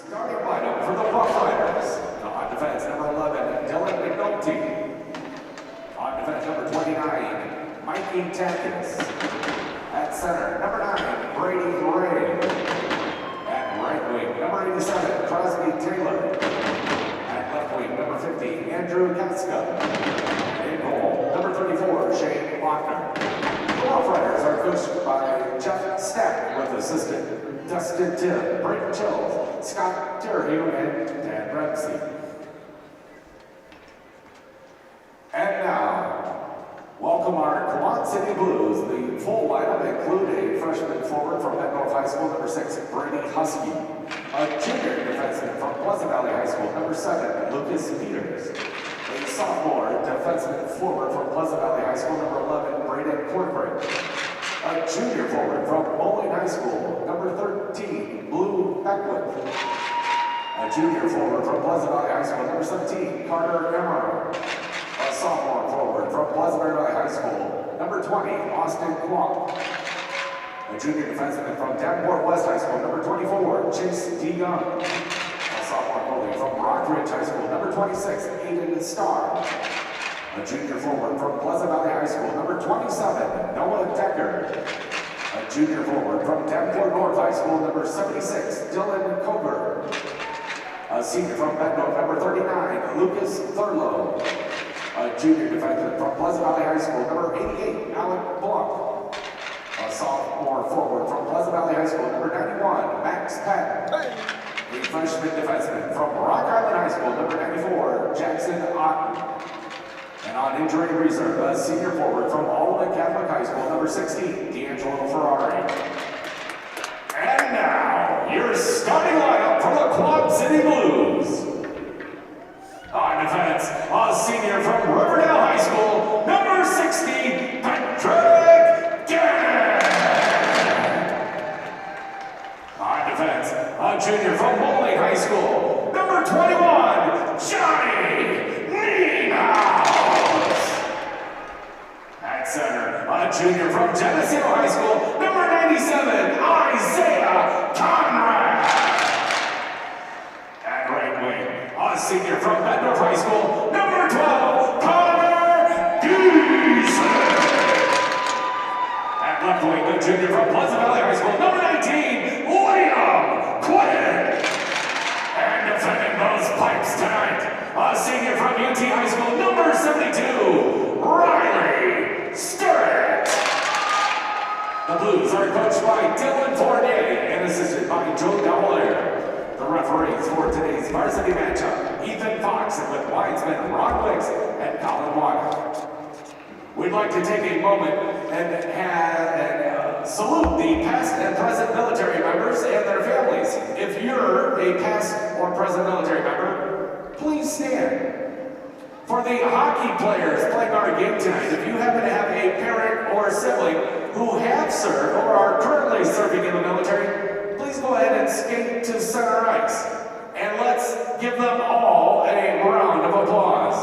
Starting lineup for the Buff Riders. On defense, number 11, Dylan McNulty. On defense, number 29, Mikey Takis. At center, number 9, Brady Ray. At right wing, number 87, Crosby Taylor. At left wing, number 50, Andrew Kaska. In goal, number 34, Shane Lochner. The Buff Riders are coached by Jeff Stack with assistant Dustin Tim, Brayton Chills, Scott Terhue, and Dan Ramsey. And now, welcome our Quad City Blues. The full lineup include a freshman forward from Met North High School, number 6, Brady Husky. A junior defenseman from Pleasant Valley High School, number 7, Lucas Peters. A sophomore defenseman forward from Pleasant Valley High School, number 11, Braden Corcoran. A junior forward from Moline High School, number 13, Blue Beckwith. A junior forward from Pleasant Valley High School, number 17, Carter Emerald. A sophomore forward from Pleasant Valley High School, number 20, Austin Kwok. A junior defenseman from Davenport West High School, number 24, Chase D. Young. A sophomore goalie from Rockridge High School, number 26, Aiden Starr. A junior forward from Pleasant Valley High School, number 27, Noah Decker. A junior forward from Davenport North High School, number 76, Dylan Coburn. A senior from Bednoe, number 39, Lucas Thurlow. A junior defenseman from Pleasant Valley High School, number 88, Alec Blunt. A sophomore forward from Pleasant Valley High School, number 91, Max Patton. A freshman defenseman from Rock Island High School, number 94, Jackson Otten. And on injury reserve, a senior forward from Alden Catholic High School, number 16, D'Angelo Ferrari. And now, your starting lineup for the Quad City Blues. On defense, a senior from Riverdale High School, number 60, Patrick Gannon. On defense, a junior from Moline High School, number 21, Johnny Niehaus. At center, a junior from Geneseo High School, number 97, Isaiah Conrad. At right wing, a senior from Bednorth High School, number 12, Connor Giesen. At left wing, a junior from Pleasant Valley High School, number 19, Liam Quinn. And defending those pipes tonight, a senior from UT High School, number 72, Riley Sturrett. The Blues are coached by Dylan Fournier and assisted by Joe Gavalier. The referees for today's varsity matchup, Ethan Fox and with linesmen Ron Wicks and Colin Water. We'd like to take a moment and salute the past and present military members and their families. If you're a past or present military member, please stand. For the hockey players playing our game tonight, if you happen to have a parent or a sibling who have served or are currently serving in the military, please go ahead and skate to center ice. And let's give them all a round of applause.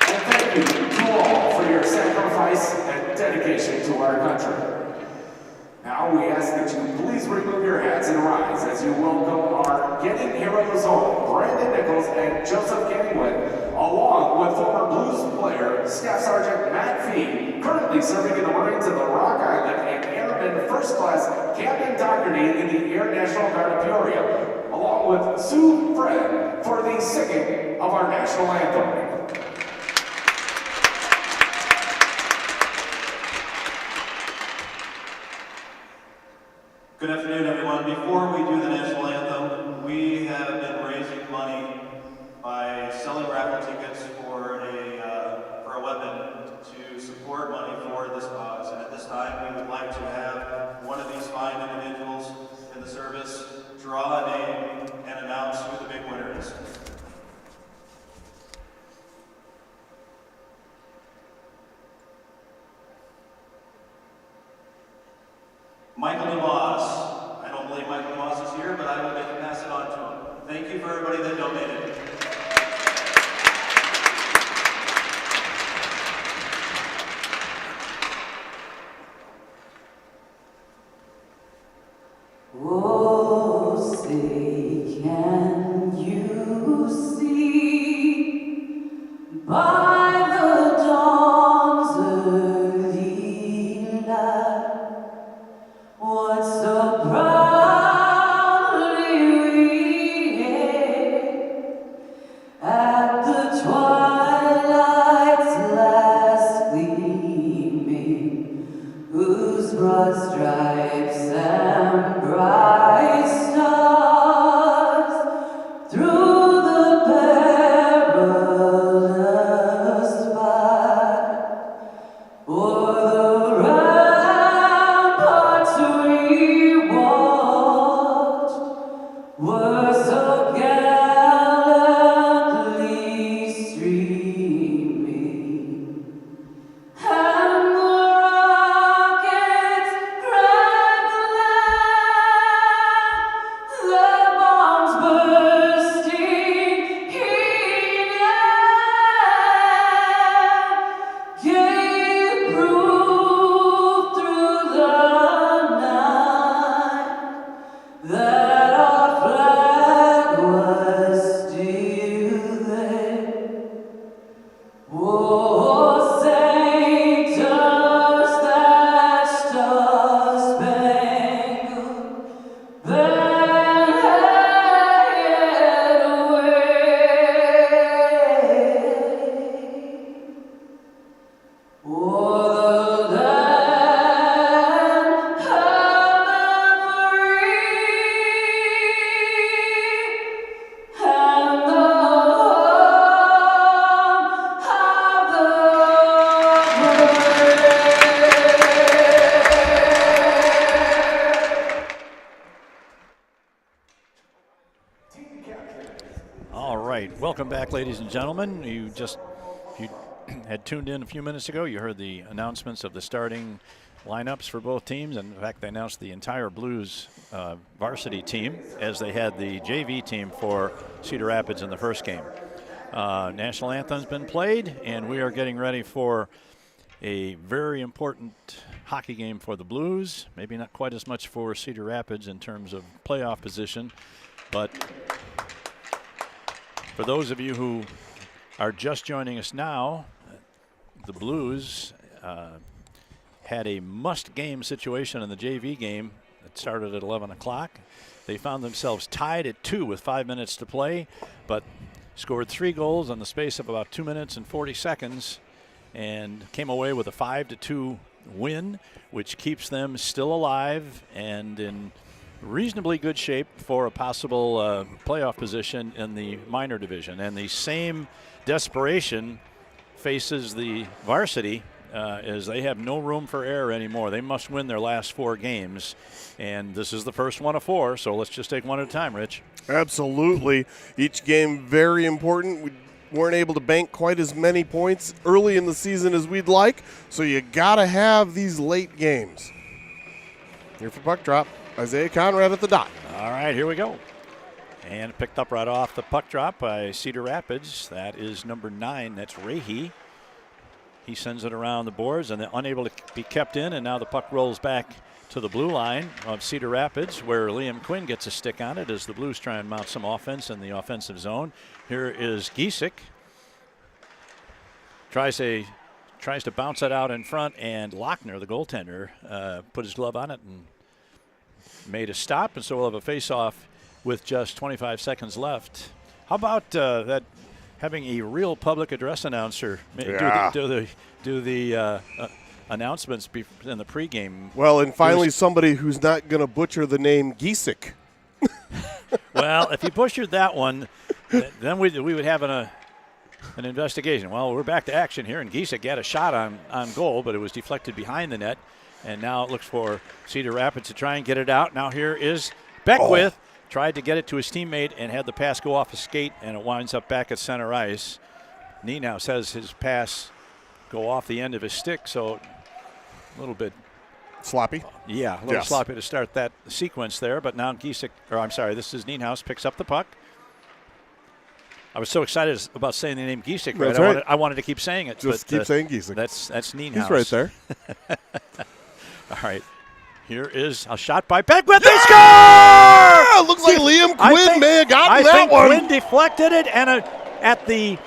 And thank you to all for your sacrifice and dedication to our country. Now we ask that you please remove your hats and rise as you welcome our Getting Heroes home, Brandon Nichols and Joseph Gangwin, along with former Blues player Staff Sergeant Matt Fee, currently serving in the Marines of the Rock Island and Airman First Class Captain Dougherty in the Air National Guard of Peoria, along with Sue Fred for the singing of our national anthem. Good afternoon, everyone. Before we do the national anthem, we have been raising money by selling raffle tickets for a weapon to support money for this cause. And at this time, we would like to have one of these fine individuals in the service draw a name and announce who the big winner is. Michael DeMoss. I don't believe Michael DeMoss is here, but I will pass it on to him. Thank you for everybody that donated. so gallantly streaming, and the rockets crack the bombs bursting in air, gave proof through the night that our flag was still there. Oh, Saint us that star-spangled banner wave. O'er the land of the free and the home of the All right, welcome back, ladies and gentlemen. If you had tuned in a few minutes ago, you heard the announcements of the starting lineups for both teams. And in fact, they announced the entire Blues varsity team as they had the JV team for Cedar Rapids in the first game. National anthem's been played, and we are getting ready for a very important hockey game for the Blues. Maybe not quite as much for Cedar Rapids in terms of playoff position, but for those of you who are just joining us now, the Blues had a must-game situation in the JV game that started at 11 o'clock. They found themselves tied at 2 with 5 minutes to play, but scored 3 goals in the space of about 2 minutes and 40 seconds and came away with a 5-2 win, which keeps them still alive and in reasonably good shape for a possible playoff position in the minor division. And the same desperation faces the varsity as they have no room for error anymore. They must win their last 4 games, and this is the first one of 4, so let's just take one at a time, Rich. Absolutely. Each game very important. We weren't able to bank quite as many points early in the season as we'd like, so you got to have these late games. Here for puck drop, Isaiah Conrad at the dot. All right, here we go. And picked up right off the puck drop by Cedar Rapids. That is number 9. That's Rahe. He sends it around the boards and they're unable to be kept in. And now the puck rolls back to the blue line of Cedar Rapids, where Liam Quinn gets a stick on it as the Blues try and mount some offense in the offensive zone. Here is Giesick. Tries to bounce it out in front, and Lochner, the goaltender, put his glove on it and made a stop. And so we'll have a face-off with just 25 seconds left. How about that? Having a real public address announcer do the announcements in the pregame. Well, and finally somebody who's not going to butcher the name Giesick. Well, if he butchered that one, then we would have an investigation. Well, we're back to action here, and Giesick had a shot on goal, but it was deflected behind the net. And now it looks for Cedar Rapids to try and get it out. Now here is Beckwith. Tried to get it to his teammate and had the pass go off his skate, and it winds up back at center ice. Nienaus has his pass go off the end of his stick, so a little bit sloppy. Yeah, a little sloppy to start that sequence there. But now this is Nienaus, picks up the puck. I was so excited about saying the name Giesick. Right? I wanted to keep saying it. Just keep saying Giesick. That's Nienaus. He's right there. All right. Here is a shot by Beckwith. They score! Yeah! Looks like Liam Quinn may have gotten that one. I think Quinn deflected it, and at the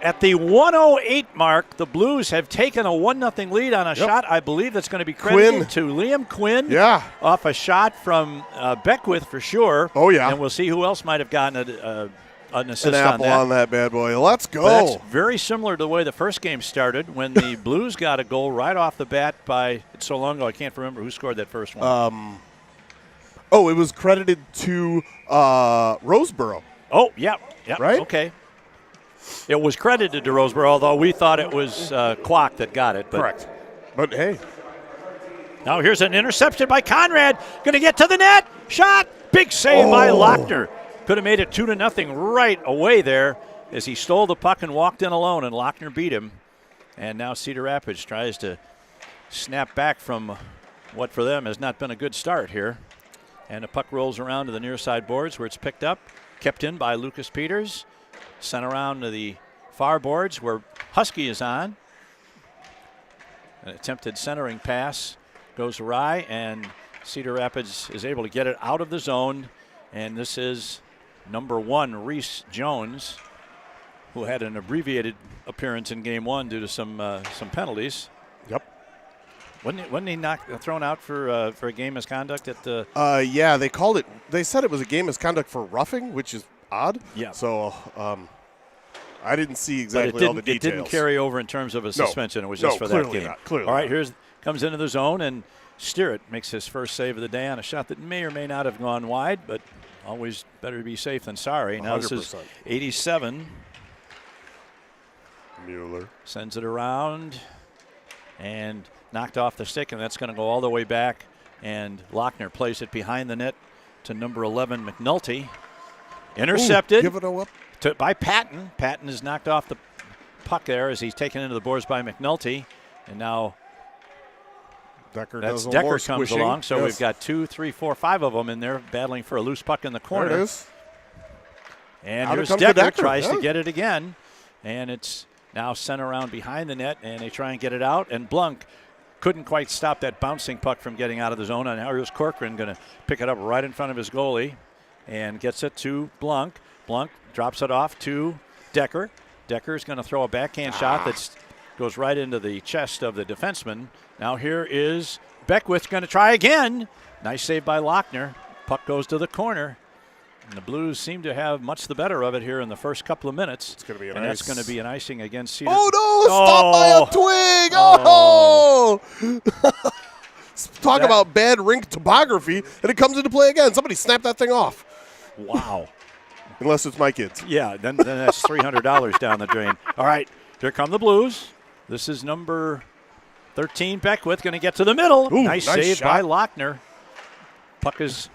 1:08 mark, the Blues have taken a 1-0 lead on a shot. I believe that's going to be credited to Liam Quinn. Yeah. Off a shot from Beckwith for sure. Oh, yeah. And we'll see who else might have gotten an assist an apple on that bad boy. Let's go. But that's very similar to the way the first game started when the Blues got a goal right off the bat by so long ago. I can't remember who scored that first one. It was credited to Roseboro. Oh, yeah. Right? Okay. It was credited to Roseboro, although we thought it was Kwok that got it. But correct. But hey. Now here's an interception by Conrad. Going to get to the net. Shot. Big save by Lochner. Could have made it 2-0 right away there as he stole the puck and walked in alone, and Lochner beat him. And now Cedar Rapids tries to snap back from what for them has not been a good start here. And the puck rolls around to the near side boards where it's picked up, kept in by Lucas Peters, sent around to the far boards where Husky is on. An attempted centering pass goes awry, and Cedar Rapids is able to get it out of the zone. And this is number 1, Reese Jones, who had an abbreviated appearance in game 1 due to some penalties. Yep. Wasn't he thrown out for a game misconduct at the? Yeah, they called it. They said it was a game misconduct for roughing, which is odd. Yeah. So I didn't see exactly all the details. It didn't carry over in terms of a suspension. It was just for that game. Clearly all right, comes into the zone, and Steeritt makes his first save of the day on a shot that may or may not have gone wide, but always better to be safe than sorry. Now 100%. This is 87. Mueller sends it around and knocked off the stick, and that's going to go all the way back. And Lochner plays it behind the net to number 11, McNulty. Intercepted. Give it up. By Patton. Patton is knocked off the puck there as he's taken into the boards by McNulty. And now Decker comes along. So we've got 2, 3, 4, 5 of them in there battling for a loose puck in the corner. There it is. And here's Decker tries to get it again. And it's now sent around behind the net, and they try and get it out. And Blunk couldn't quite stop that bouncing puck from getting out of the zone. And now here's Corcoran going to pick it up right in front of his goalie and gets it to Blunk. Blunk drops it off to Decker. Decker's going to throw a backhand shot that goes right into the chest of the defenseman. Now here is Beckwith going to try again. Nice save by Lochner. Puck goes to the corner. And the Blues seem to have much the better of it here in the first couple of minutes. It's going to be that's going to be an icing against Cedar. Oh, no! Stopped by a twig! Oh! Talk about bad rink topography, and it comes into play again. Somebody snap that thing off. Wow. Unless it's my kids. Yeah, then that's $300 down the drain. All right, here come the Blues. This is number 13, Beckwith, going to get to the middle. Ooh, nice save shot by Lochner. Puck is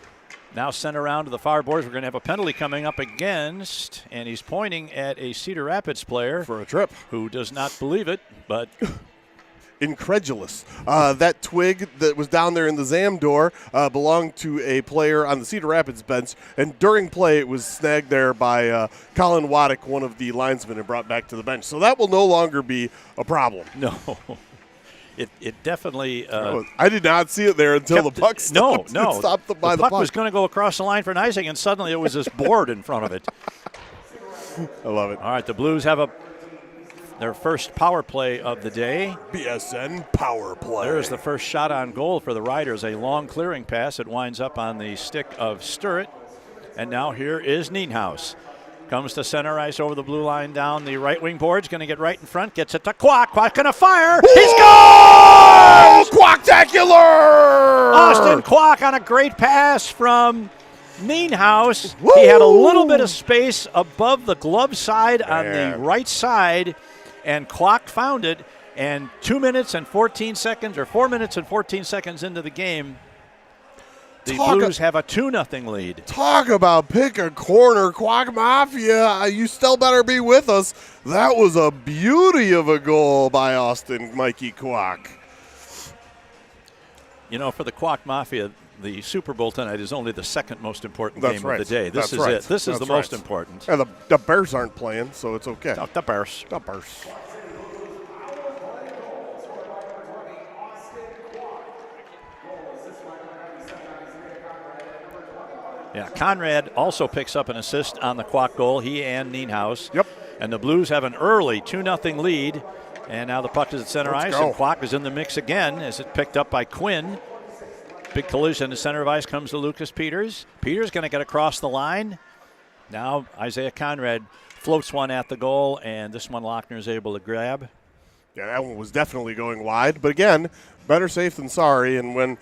now sent around to the far boards. We're going to have a penalty coming up against, and he's pointing at a Cedar Rapids player for a trip who does not believe it, but incredulous. That twig that was down there in the Zam door belonged to a player on the Cedar Rapids bench, and during play it was snagged there by Colin Waddick, one of the linesmen, and brought back to the bench. So that will no longer be a problem. No. It definitely. I did not see it there until the puck stopped. No. It stopped by the puck was going to go across the line for an icing, and suddenly it was this board in front of it. I love it. All right, the Blues have their first power play of the day. BSN power play. There's the first shot on goal for the Riders, a long clearing pass. It winds up on the stick of Steeritt. And now here is Nienhuis. Comes to center ice over the blue line down the right wing boards. Going to get right in front. Gets it to Kwok. Kwok going to fire. Whoa! He's gone! Quacktacular! Austin Kwok on a great pass from Nienhuis. He had a little bit of space above the glove side on the right side, and Kwok found it. And 2 minutes and 14 seconds, or 4 minutes and 14 seconds into the game, the Blues have a 2-0 lead. Talk about pick a corner, Quack Mafia. You still better be with us. That was a beauty of a goal by Austin Mikey Kwok. You know, for the Quack Mafia, the Super Bowl tonight is only the second most important game of the day. This is it. This is the most important. Yeah, the Bears aren't playing, so it's okay. The Bears. The Bears. Yeah, Conrad also picks up an assist on the Kwok goal, he and Nienhuis. Yep. And the Blues have an early 2-0 lead. And now the puck is at center ice, and Kwok is in the mix again as it's picked up by Quinn. Big collision. The center of ice comes to Lucas Peters. Peters going to get across the line. Now Isaiah Conrad floats one at the goal, and this one Lochner is able to grab. Yeah, that one was definitely going wide. But again, better safe than sorry. And when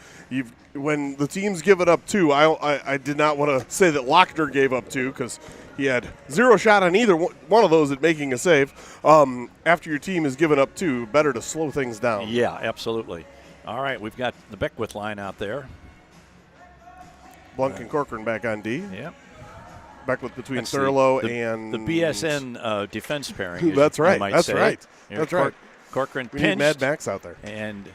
the teams give it up two, I did not want to say that Lochner gave up two because he had zero shot on either one of those at making a save. After your team is given up two, better to slow things down. Yeah, absolutely. All right, we've got the Beckwith line out there. Blunk and Corcoran back on D. Yep. Beckwith between That's Thurlow the and the BSN defense pairing. That's I right. might That's say. right. Here, That's right. Corcoran We need pinched, Mad Max out there. and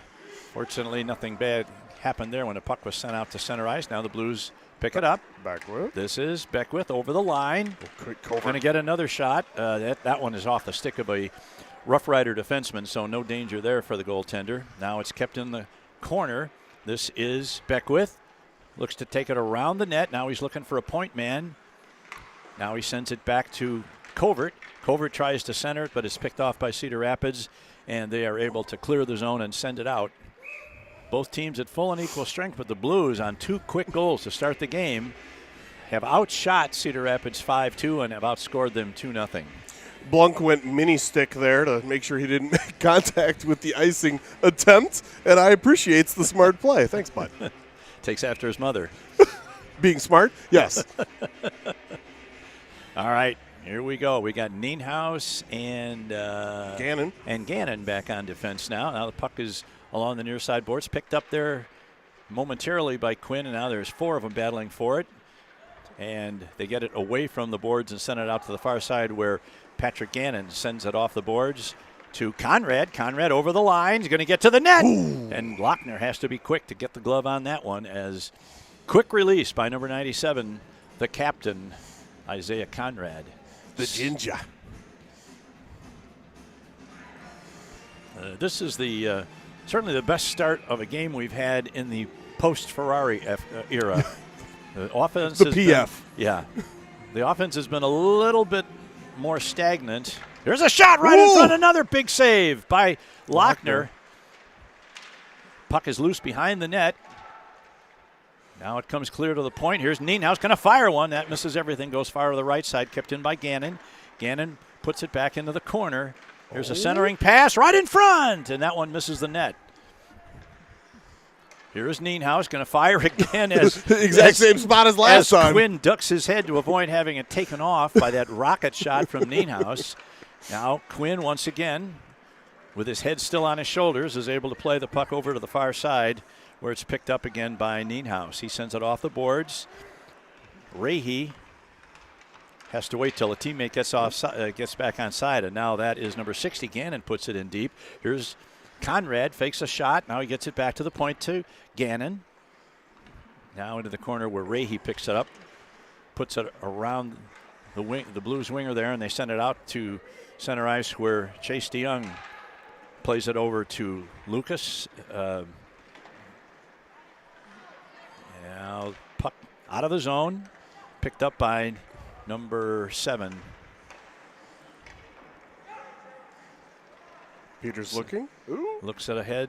fortunately nothing bad happened there when the puck was sent out to center ice. Now the Blues pick it up. Beckwith. This is Beckwith over the line. Going to get another shot. That one is off the stick of a Rough Rider defenseman, so no danger there for the goaltender. Now it's kept in the corner. This is Beckwith. Looks to take it around the net. Now he's looking for a point man. Now he sends it back to Covert. Covert tries to center it, but it's picked off by Cedar Rapids, and they are able to clear the zone and send it out. Both teams at full and equal strength, but the Blues on 2 quick goals to start the game have outshot Cedar Rapids 5-2 and have outscored them 2-0. Blunk went mini stick there to make sure he didn't make contact with the icing attempt, and I appreciates the smart play. Thanks, bud. Takes after his mother. Being smart? Yes. All right, here we go. We got Nienhuis and Gannon back on defense now. Now the puck is along the near side boards, picked up there momentarily by Quinn, and now there's 4 of them battling for it. And they get it away from the boards and send it out to the far side where Patrick Gannon sends it off the boards to Conrad. Conrad over the line. He's going to get to the net. Ooh. And Lochner has to be quick to get the glove on that one, as quick release by number 97, the captain, Isaiah Conrad. The ginger. This is the certainly the best start of a game we've had in the post-Ferrari era. The offense the has PF. The offense has been a little bit more stagnant. There's a shot right in front. Another big save by Lochner. Puck is loose behind the net. Now it comes clear to the point. Here's Nienhuis going to fire one. That misses everything. Goes far to the right side. Kept in by Gannon. Gannon puts it back into the corner. Here's a centering pass right in front. And that one misses the net. Here's Nienhuis going to fire again as exact same spot as last time. Quinn ducks his head to avoid having it taken off by that rocket shot from Nienhuis. Now Quinn once again, with his head still on his shoulders, is able to play the puck over to the far side where it's picked up again by Nienhuis. He sends it off the boards. Rahe has to wait till a teammate gets back on side, and now that is number 60. Gannon puts it in deep. Here's Conrad, fakes a shot. Now he gets it back to the point to Gannon. Now into the corner where Rahe picks it up, puts it around the Blues winger there, and they send it out to center ice where Chase DeYoung plays it over to Lucas. Now puck out of the zone, picked up by number 7. Peters looking. Ooh. Looks at ahead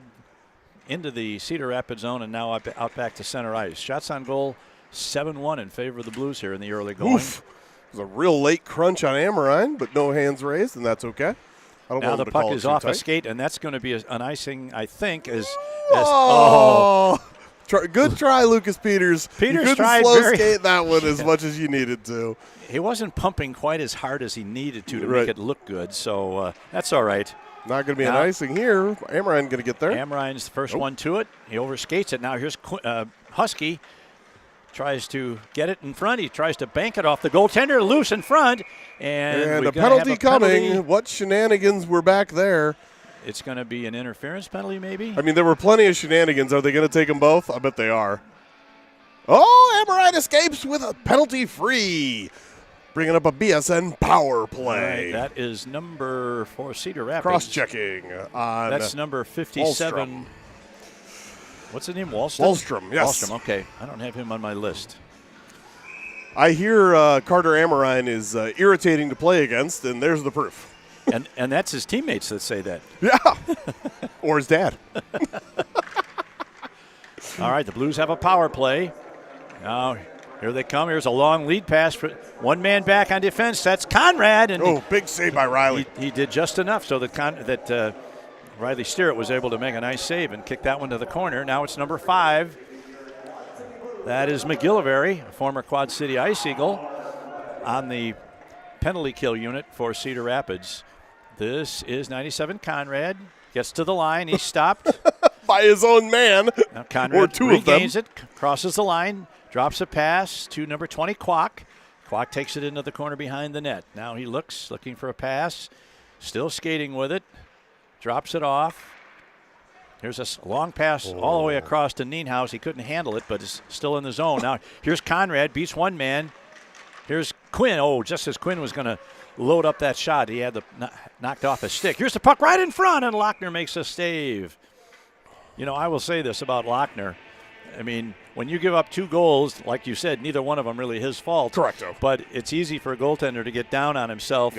into the Cedar Rapids zone, and now out back to center ice. Shots on goal, 7-1 in favor of the Blues here in the early going. Oof. It was a real late crunch on Amorine, but no hands raised, and that's okay. I don't now want the to puck call is it off too a tight. skate, and that's going to be an icing, I think, Good try, Lucas Peters. Peters you couldn't tried slow very skate that one as much as you needed to. He wasn't pumping quite as hard as he needed to Right. make it look good, so that's all right. Not going to be an Now- icing here. Amorine going to get there. Amorine's the first one to it. He overskates it. Now here's Husky. Tries to get it in front. He tries to bank it off the goaltender, loose in front. And a penalty coming. What shenanigans were back there? It's going to be an interference penalty, maybe? I mean, there were plenty of shenanigans. Are they going to take them both? I bet they are. Oh, Amorine escapes with a penalty free. Bringing up a BSN power play. Right, that is number 4, Cedar Rapids. Cross-checking on That's number 57. Wallstrom. What's the name? Wallstrom? Wallstrom, yes. Wallstrom, okay. I don't have him on my list. I hear Carter Amorine is irritating to play against, and there's the proof. and that's his teammates that say that. Yeah. Or his dad. All right, the Blues have a power play. Now, here they come. Here's a long lead pass for one man back on defense. That's Conrad. And big save by Riley. He did just enough so that Riley Steerett was able to make a nice save and kick that one to the corner. Now it's number 5. That is McGillivray, a former Quad City Ice Eagle, on the penalty kill unit for Cedar Rapids. This is 97 Conrad. Gets to the line. He's stopped. By his own man. Now Conrad or two of them. regains it, crosses the line, drops a pass to number 20, Kwok. Kwok takes it into the corner behind the net. Now he looking for a pass. Still skating with it. Drops it off. Here's a long pass all the way across to Nienhaus. He couldn't handle it, but is still in the zone. Now here's Conrad, beats one man. Here's Quinn. Oh, just as Quinn was going to load up that shot, he had knocked off his stick. Here's the puck right in front, and Lochner makes a save. You know, I will say this about Lochner. I mean, when you give up 2 goals, like you said, neither one of them really his fault. Correcto. But it's easy for a goaltender to get down on himself,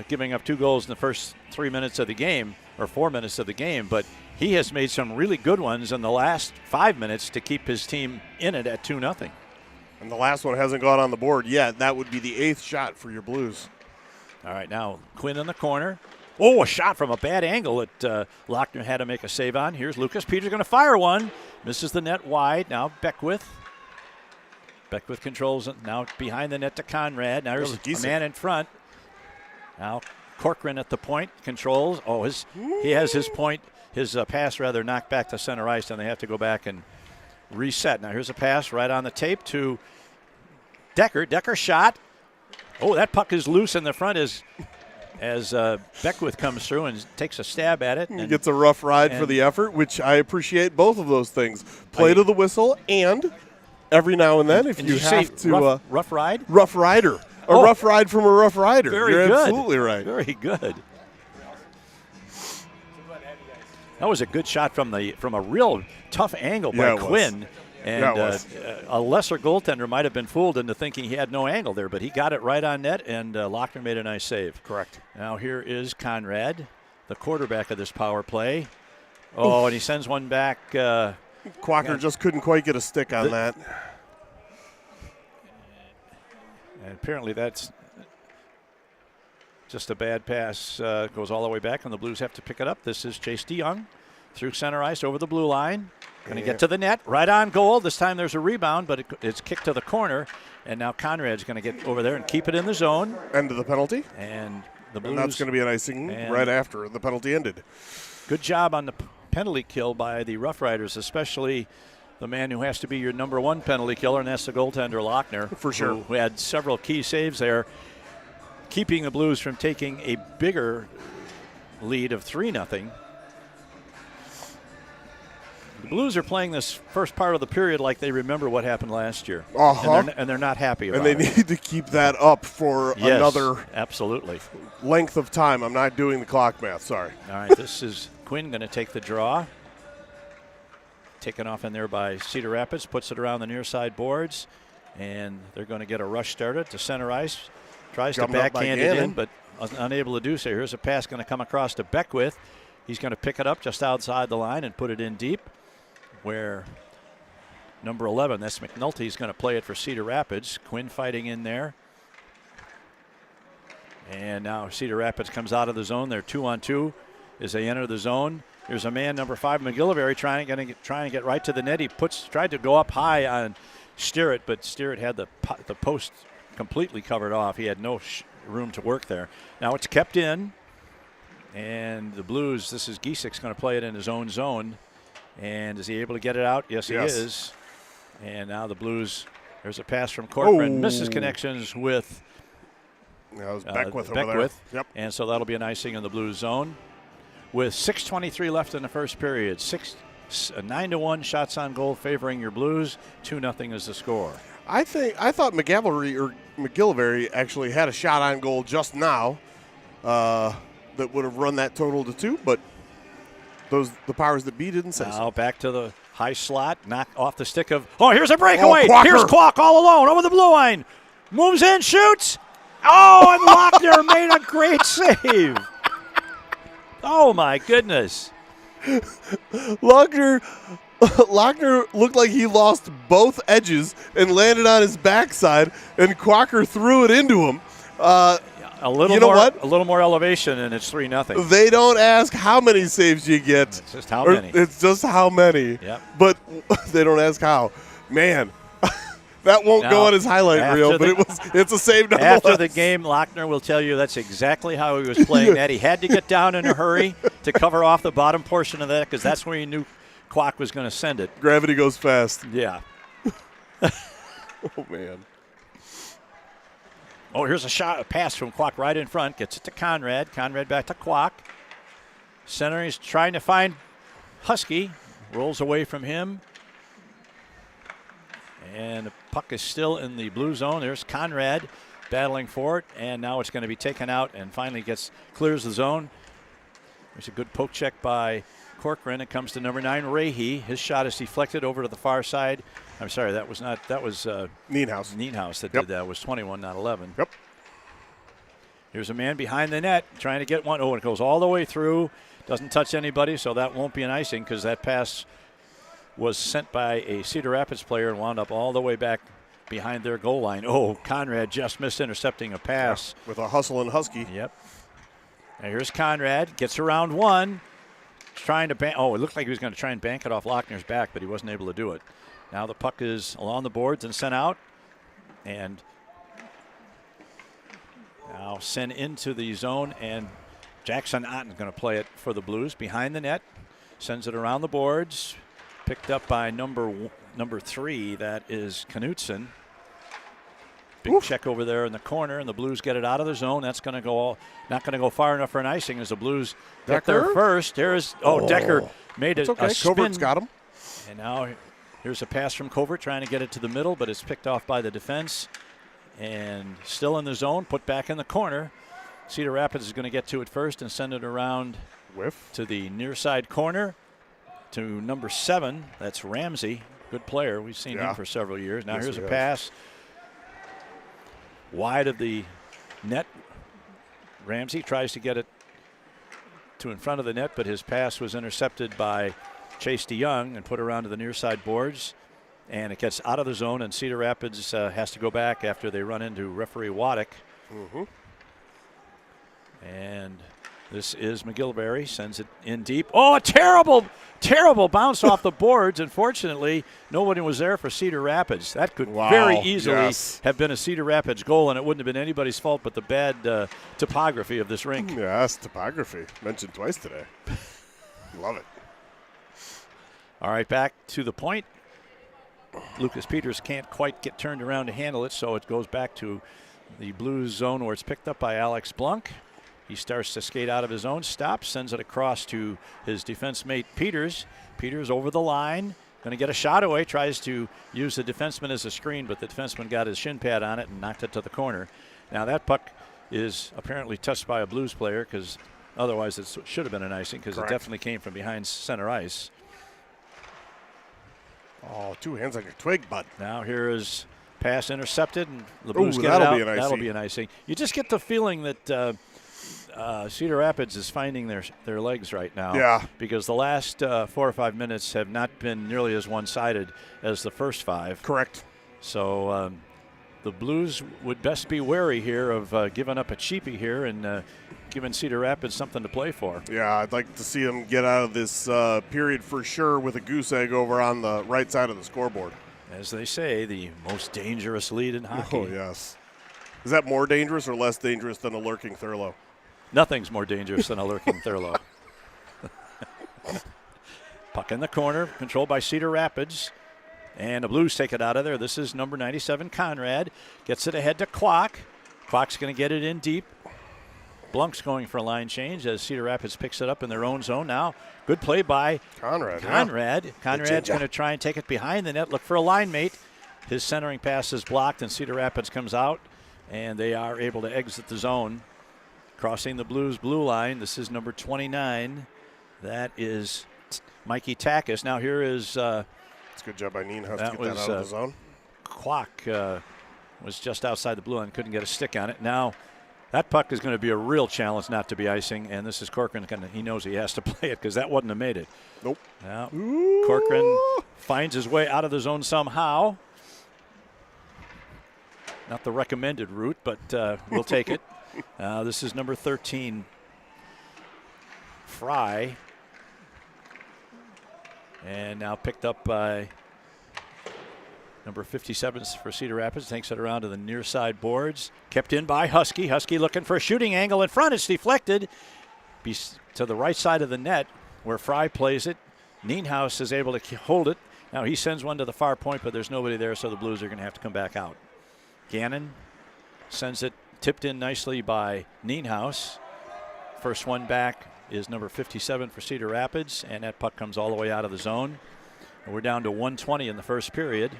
giving up 2 goals in the first 3 minutes of the game or 4 minutes of the game. But he has made some really good ones in the last 5 minutes to keep his team in it at 2-0. And the last one hasn't gone on the board yet. That would be the 8th shot for your Blues. All right, now Quinn in the corner. Oh, a shot from a bad angle that Lochner had to make a save on. Here's Lucas Peters going to fire one. Misses the net wide. Now Beckwith. Beckwith controls it. Now behind the net to Conrad. Now there's a man in front. Now Corcoran at the point. Controls. Oh, he has his point. His pass rather knocked back to center ice, and they have to go back and reset. Now here's a pass right on the tape to Decker. Decker shot. Oh, that puck is loose in the front as Beckwith comes through and takes a stab at it. And gets a rough ride for the effort, which I appreciate both of those things. Play to the whistle, and every now and then, if you have to. Rough ride? Rough rider. A rough ride from a rough rider. You're good. Absolutely right. Very good. That was a good shot from a real tough angle by Quinn. And a lesser goaltender might have been fooled into thinking he had no angle there, but he got it right on net, and Lochner made a nice save. Correct. Now here is Conrad, the quarterback of this power play. Oh, and he sends one back. Quacker just couldn't quite get a stick on that. And apparently that's just a bad pass. Goes all the way back, and the Blues have to pick it up. This is Chase DeYoung through center ice over the blue line. Going to get to the net, right on goal. This time there's a rebound, but it's kicked to the corner. And now Conrad's going to get over there and keep it in the zone. End of the penalty. And the Blues. And that's going to be an icing right after the penalty ended. Good job on the penalty kill by the Rough Riders, especially the man who has to be your number 1 penalty killer, and that's the goaltender, Lochner. For sure. Who had several key saves there, keeping the Blues from taking a bigger lead of 3-0. The Blues are playing this first part of the period like they remember what happened last year. And they're not happy about it. And they need to keep that up for another length of time. I'm not doing the clock math, sorry. All right, this is Quinn going to take the draw. Taken off in there by Cedar Rapids, puts it around the near side boards, and they're going to get a rush started to center ice. Tries to backhand it in, but unable to do so. Here's a pass going to come across to Beckwith. He's going to pick it up just outside the line and put it in deep, where number 11, that's McNulty, is going to play it for Cedar Rapids. Quinn fighting in there. And now Cedar Rapids comes out of the zone. They're 2-on-2 as they enter the zone. There's a man, number 5, McGillivray, trying to get right to the net. He tried to go up high on Steeritt, but Steeritt had the post completely covered off. He had no room to work there. Now it's kept in, and the Blues, this is Giesik's going to play it in his own zone. And is he able to get it out? Yes, he is. And now the Blues, there's a pass from Corcoran. Misses connections with Beckwith over there. Yep. And so that'll be an icing in the Blues zone. With 6:23 left in the first period, 9-1 shots on goal favoring your Blues. 2-0 is the score. I thought McGillivray actually had a shot on goal just now that would have run that total to 2, but the powers that be didn't say so. Now back to the high slot, knock off the stick of. Oh, here's a breakaway. Quacker. Here's Kwok all alone over the blue line. Moves in, shoots. Oh, and Lochner made a great save. Oh, my goodness. Lochner looked like he lost both edges and landed on his backside, and Quacker threw it into him. A little more elevation, and it's 3-0. They don't ask how many saves you get. It's just how many. It's just how many. Yep. But they don't ask how. Man, that won't go on his highlight reel, but it's a save nonetheless. After the game, Lochner will tell you that's exactly how he was playing that. He had to get down in a hurry to cover off the bottom portion of that because that's where he knew Kwok was going to send it. Gravity goes fast. Yeah. Oh, man. Oh, here's a pass from Kwok right in front. Gets it to Conrad. Conrad back to Kwok. Center is trying to find Husky. Rolls away from him. And the puck is still in the blue zone. There's Conrad battling for it. And now it's going to be taken out and finally clears the zone. There's a good poke check by Corcoran. It comes to number 9, Rahe. His shot is deflected over to the far side. I'm sorry, that was Nienhaus. Nienhaus that did that. It was 21, not 11. Yep. Here's a man behind the net trying to get one. Oh, it goes all the way through. Doesn't touch anybody, so that won't be an icing because that pass was sent by a Cedar Rapids player and wound up all the way back behind their goal line. Oh, Conrad just missed intercepting a pass. Yeah, with a hustle and Husky. Yep. Now here's Conrad. Gets around one. Trying to bank. Oh, it looked like he was going to try and bank it off Lochner's back, but he wasn't able to do it. Now the puck is along the boards and sent out. And now sent into the zone. And Jackson Otten's going to play it for the Blues behind the net. Sends it around the boards. Picked up by number 3. That is Knutson. Big check over there in the corner, and the Blues get it out of the zone. That's going to go not going to go far enough for an icing as the Blues get there first. Decker made it. Okay. A spin. Covert's got him. And now here's a pass from Covert trying to get it to the middle, but it's picked off by the defense. And still in the zone, put back in the corner. Cedar Rapids is going to get to it first and send it around to the near side corner to number 7. That's Ramsey. Good player. We've seen him for several years. Now here's a pass wide of the net. Ramsey tries to get it to in front of the net, but his pass was intercepted by Chase DeYoung and put around to the near side boards. And it gets out of the zone, and Cedar Rapids has to go back after they run into referee Waddick. Mm-hmm. And this is McGillivray, sends it in deep. Oh, a terrible bounce off the boards. Unfortunately, nobody was there for Cedar Rapids. That could very easily have been a Cedar Rapids goal, and it wouldn't have been anybody's fault but the bad topography of this rink. Yes, topography. Mentioned twice today. Love it. All right, back to the point. Lucas Peters can't quite get turned around to handle it, so it goes back to the Blues zone where it's picked up by Alex Blunk. He starts to skate out of his own stop, sends it across to his defense mate Peters. Peters over the line, going to get a shot away, tries to use the defenseman as a screen, but the defenseman got his shin pad on it and knocked it to the corner. Now that puck is apparently touched by a Blues player because otherwise it should have been an icing because it definitely came from behind center ice. Oh, 2 hands like a twig, bud. Now here is pass intercepted, and the Blues get it out. That'll be an icing. You just get the feeling that Cedar Rapids is finding their legs right now. Yeah. Because the last 4 or 5 minutes have not been nearly as one-sided as the first 5. Correct. So the Blues would best be wary here of giving up a cheapie here and giving Cedar Rapids something to play for. Yeah, I'd like to see them get out of this period for sure with a goose egg over on the right side of the scoreboard. As they say, the most dangerous lead in hockey. Oh, yes. Is that more dangerous or less dangerous than a lurking Thurlow? Nothing's more dangerous than a lurking Thurlow. Puck in the corner, controlled by Cedar Rapids. And the Blues take it out of there. This is number 97, Conrad. Gets it ahead to Kwok. Kwok's going to get it in deep. Blunk's going for a line change as Cedar Rapids picks it up in their own zone now. Good play by Conrad. Conrad's going to try and take it behind the net, look for a line mate. His centering pass is blocked, and Cedar Rapids comes out, and they are able to exit the zone. Crossing the Blues blue line, this is number 29. That is Mikey Takis. Now here is... It's a good job by Nienhaus to get that out of the zone. Kwok was just outside the blue line, couldn't get a stick on it. Now that puck is going to be a real challenge not to be icing, and this is Corcoran. He knows he has to play it because that wouldn't have made it. Nope. Now Corcoran finds his way out of the zone somehow. Not the recommended route, but we'll take it. This is number 13, Fry. And now picked up by number 57 for Cedar Rapids. Takes it around to the near side boards. Kept in by Husky. Husky looking for a shooting angle in front. It's deflected to the right side of the net where Fry plays it. Nienhaus is able to hold it. Now he sends one to the far point, but there's nobody there, so the Blues are going to have to come back out. Gannon Sends it tipped in nicely by Nienhaus. First one back is number 57 for Cedar Rapids, and that puck comes all the way out of the zone. And we're down to 1:20 in the first period.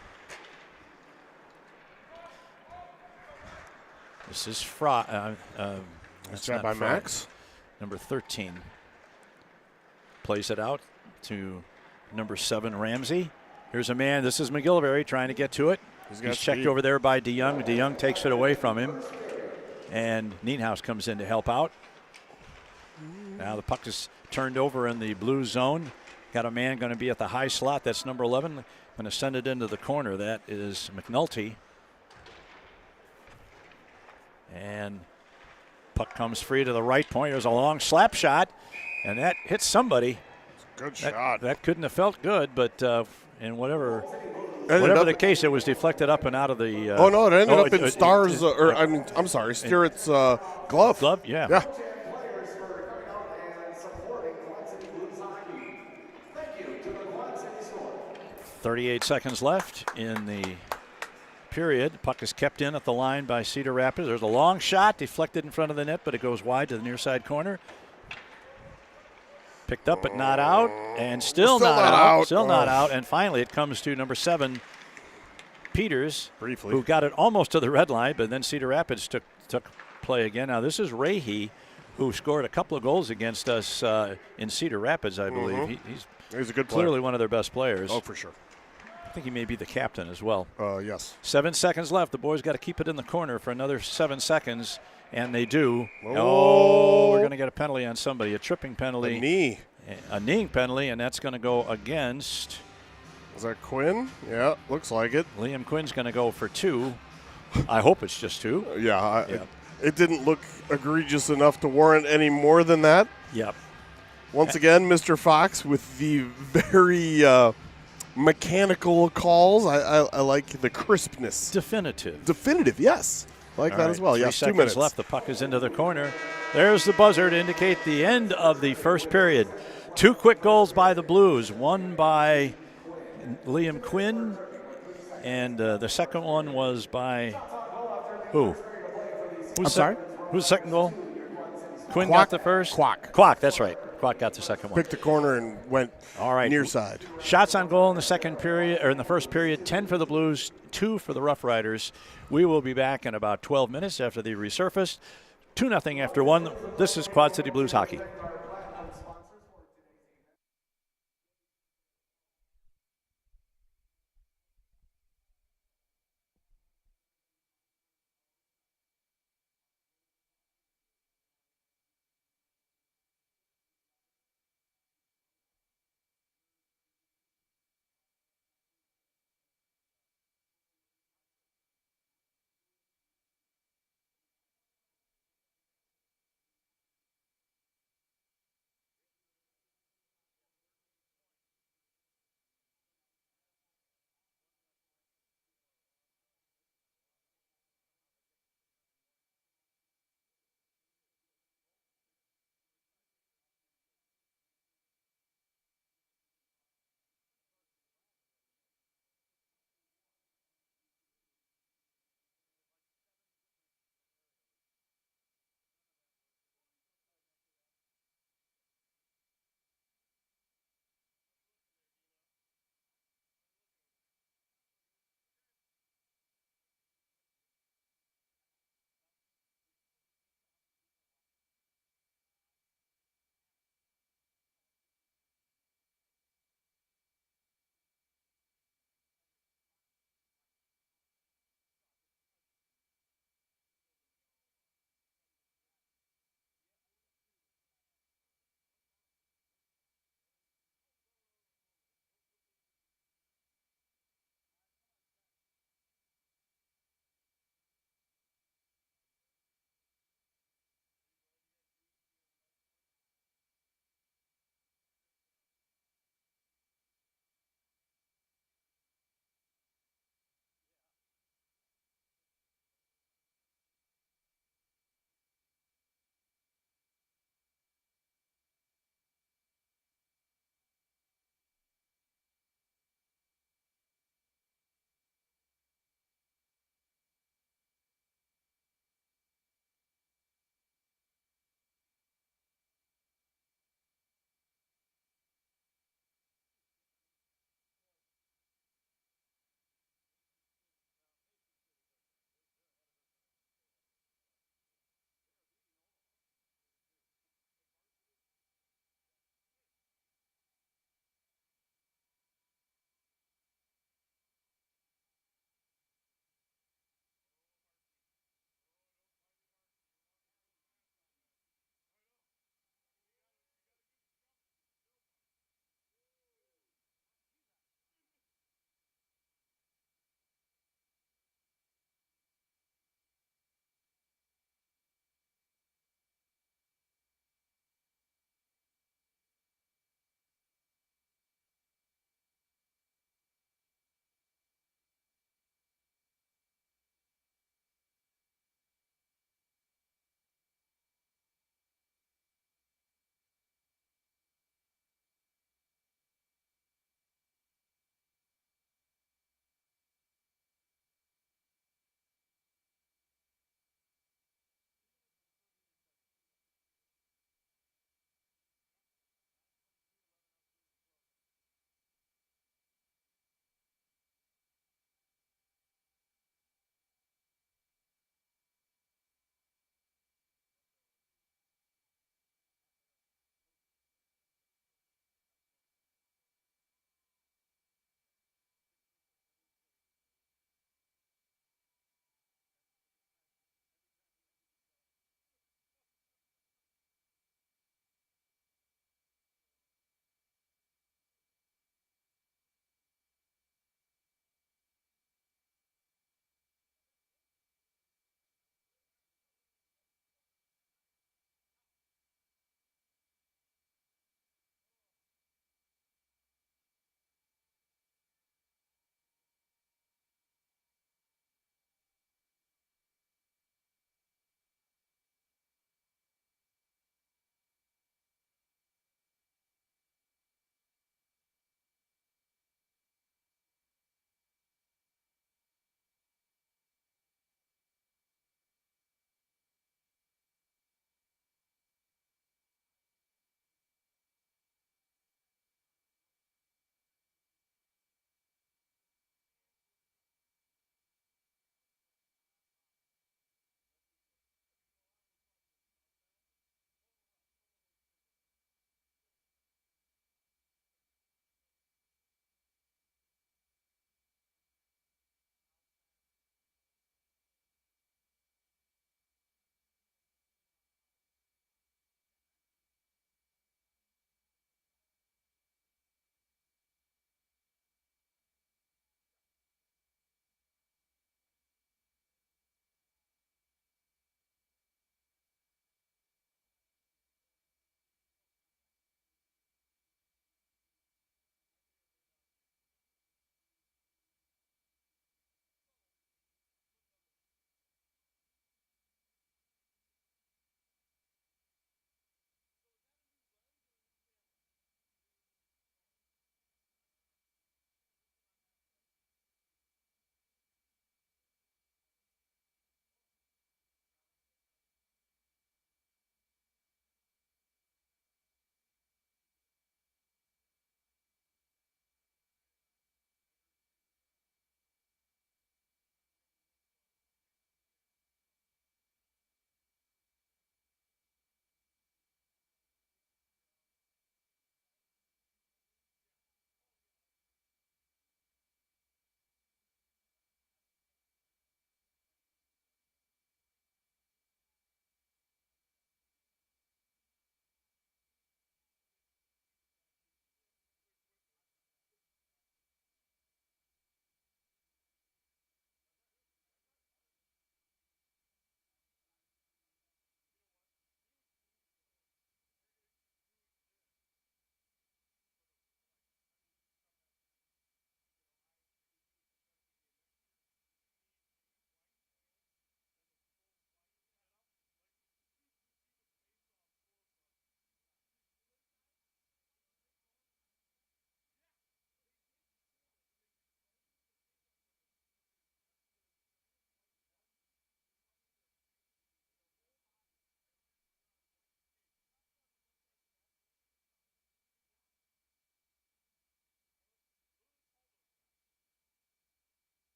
This is Is that by Max? Number 13. Plays it out to number 7, Ramsey. Here's a man. This is McGillivray trying to get to it. He's checked over there by DeYoung. DeYoung takes it away from him. And Nienhaus comes in to help out. Now the puck is turned over in the blue zone. Got a man going to be at the high slot. That's number 11. Going to send it into the corner. That is McNulty. And puck comes free to the right point. There's a long slap shot. And that hits somebody. Good shot. That couldn't have felt good, but in whatever the case, it was deflected up and out of the. Oh no! It ended up in Star's. I'm sorry, Stewart's glove. Glove, yeah. Yeah. 38 seconds left in the period. Puck is kept in at the line by Cedar Rapids. There's a long shot deflected in front of the net, but it goes wide to the near side corner. Picked up but not out, and still not out. Still not out, and finally it comes to number 7, Peters, briefly, who got it almost to the red line, but then Cedar Rapids took play again. Now this is Rahe, who scored a couple of goals against us in Cedar Rapids, I believe. He's a good player. Clearly one of their best players. Oh, for sure. I think he may be the captain as well. Yes. 7 seconds left. The boys got to keep it in the corner for another 7 seconds. And they do. Oh, we're going to get a penalty on somebody. A tripping penalty. A knee. A kneeing penalty, and that's going to go against. Is that Quinn? Yeah, looks like it. Liam Quinn's going to go for 2. I hope it's just 2. Yeah. It didn't look egregious enough to warrant any more than that. Yep. Once again, Mr. Fox with the very mechanical calls. I like the crispness. Definitive, yes. I like that as well. 3 Yes, 2 seconds minutes left. The puck is into the corner. There's the buzzer to indicate the end of the first period. 2 quick goals by the Blues. One by Liam Quinn, and the second one was by who? Who's the second goal? Quinn got the first? Kwok, that's right. Kwok got the second one. picked the corner and went near side. Shots on goal in the second period, or in the first period, 10 for the Blues, 2 for the Rough Riders. We will be back in about 12 minutes after they resurface. 2-0 after 1. This is Quad City Blues hockey.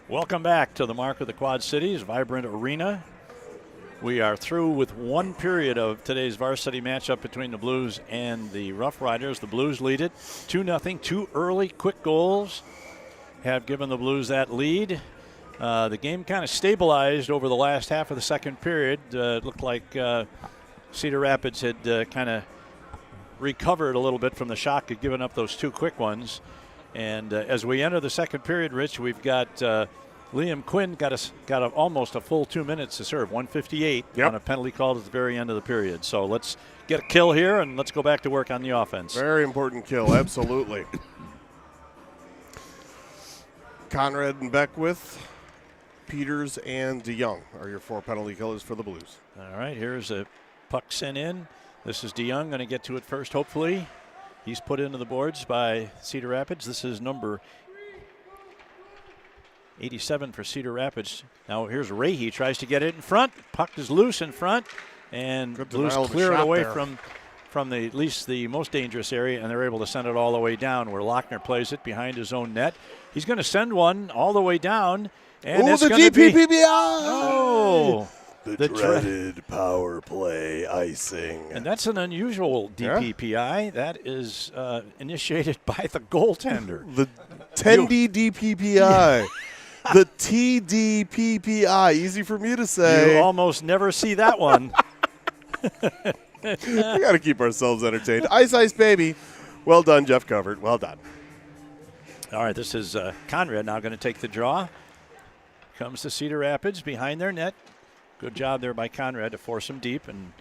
Welcome back to the Mark of the Quad Cities Vibrant Arena. We are through with one period of today's varsity matchup between the Blues and the Rough Riders. The Blues lead it 2-0. 2 early quick goals have given the Blues that lead. The game kind of stabilized over the last half of the second period. It looked like Cedar Rapids had kind of recovered a little bit from the shock of giving up those 2 quick ones. And as we enter the second period, Rich, we've got Liam Quinn got almost a full 2 minutes to serve, 1:58 on a penalty called at the very end of the period. So let's get a kill here and let's go back to work on the offense. Very important kill, absolutely. Conrad and Beckwith, Peters, and DeYoung are your 4 penalty killers for the Blues. All right, here's a puck sent in. This is DeYoung going to get to it first, hopefully. He's put into the boards by Cedar Rapids. This is number 87 for Cedar Rapids. Now here's Ray. He tries to get it in front. Puck is loose in front, and Blues clear it away from the at least the most dangerous area, and they're able to send it all the way down where Lochner plays it behind his own net. He's going to send one all the way down, and it's the going to be GPPBI! Oh, The dreaded power play icing. and that's an unusual DPPI. That is initiated by the goaltender. The 10D DPPI. The TDPPI. Easy for me to say. You almost never see that one. We got to keep ourselves entertained. Ice, ice, baby. Well done, Jeff Covert. Well done. All right, this is Conrad now going to take the draw. Comes to Cedar Rapids behind their net. Good job there by Conrad to force him deep and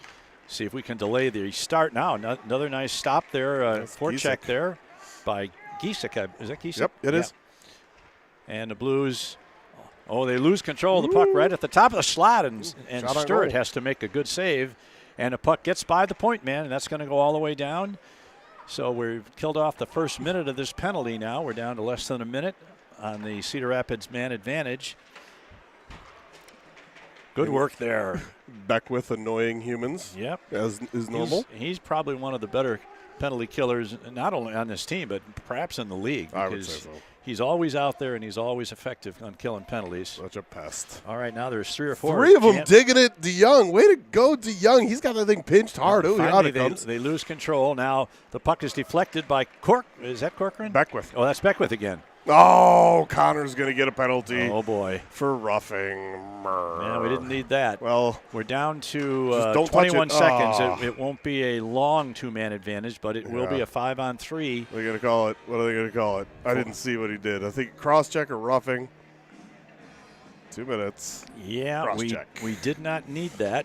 see if we can delay the start now. Another nice stop there, forecheck there by Giesek. Is that Giesek? Yep, it is. And the Blues, they lose control of the puck right at the top of the slot, and Sturridge has to make a good save. And the puck gets by the point man, and that's going to go all the way down. So we've killed off the first minute of this penalty now. We're down to less than a minute on the Cedar Rapids man advantage. Good work there. Beckwith annoying humans. Yep. As is normal. He's probably one of the better penalty killers, not only on this team, but perhaps in the league. I would say so. He's always out there, and he's always effective on killing penalties. Such a pest. All right, now there's 3 or 4. 3 of them digging it. DeYoung. Way to go, DeYoung. He's got that thing pinched hard. Finally, they lose control. Now the puck is deflected by Is that Corcoran? Beckwith. Oh, that's Beckwith again. Oh, Connor's going to get a penalty. Oh, boy. For roughing. Yeah, we didn't need that. Well, we're down to 21 seconds. It won't be a long 2-man advantage, but it will be a 5-on-3. What are they going to call it? What are they going to call it? I didn't see what he did. I think cross-check or roughing. 2 minutes. Yeah, we did not need that.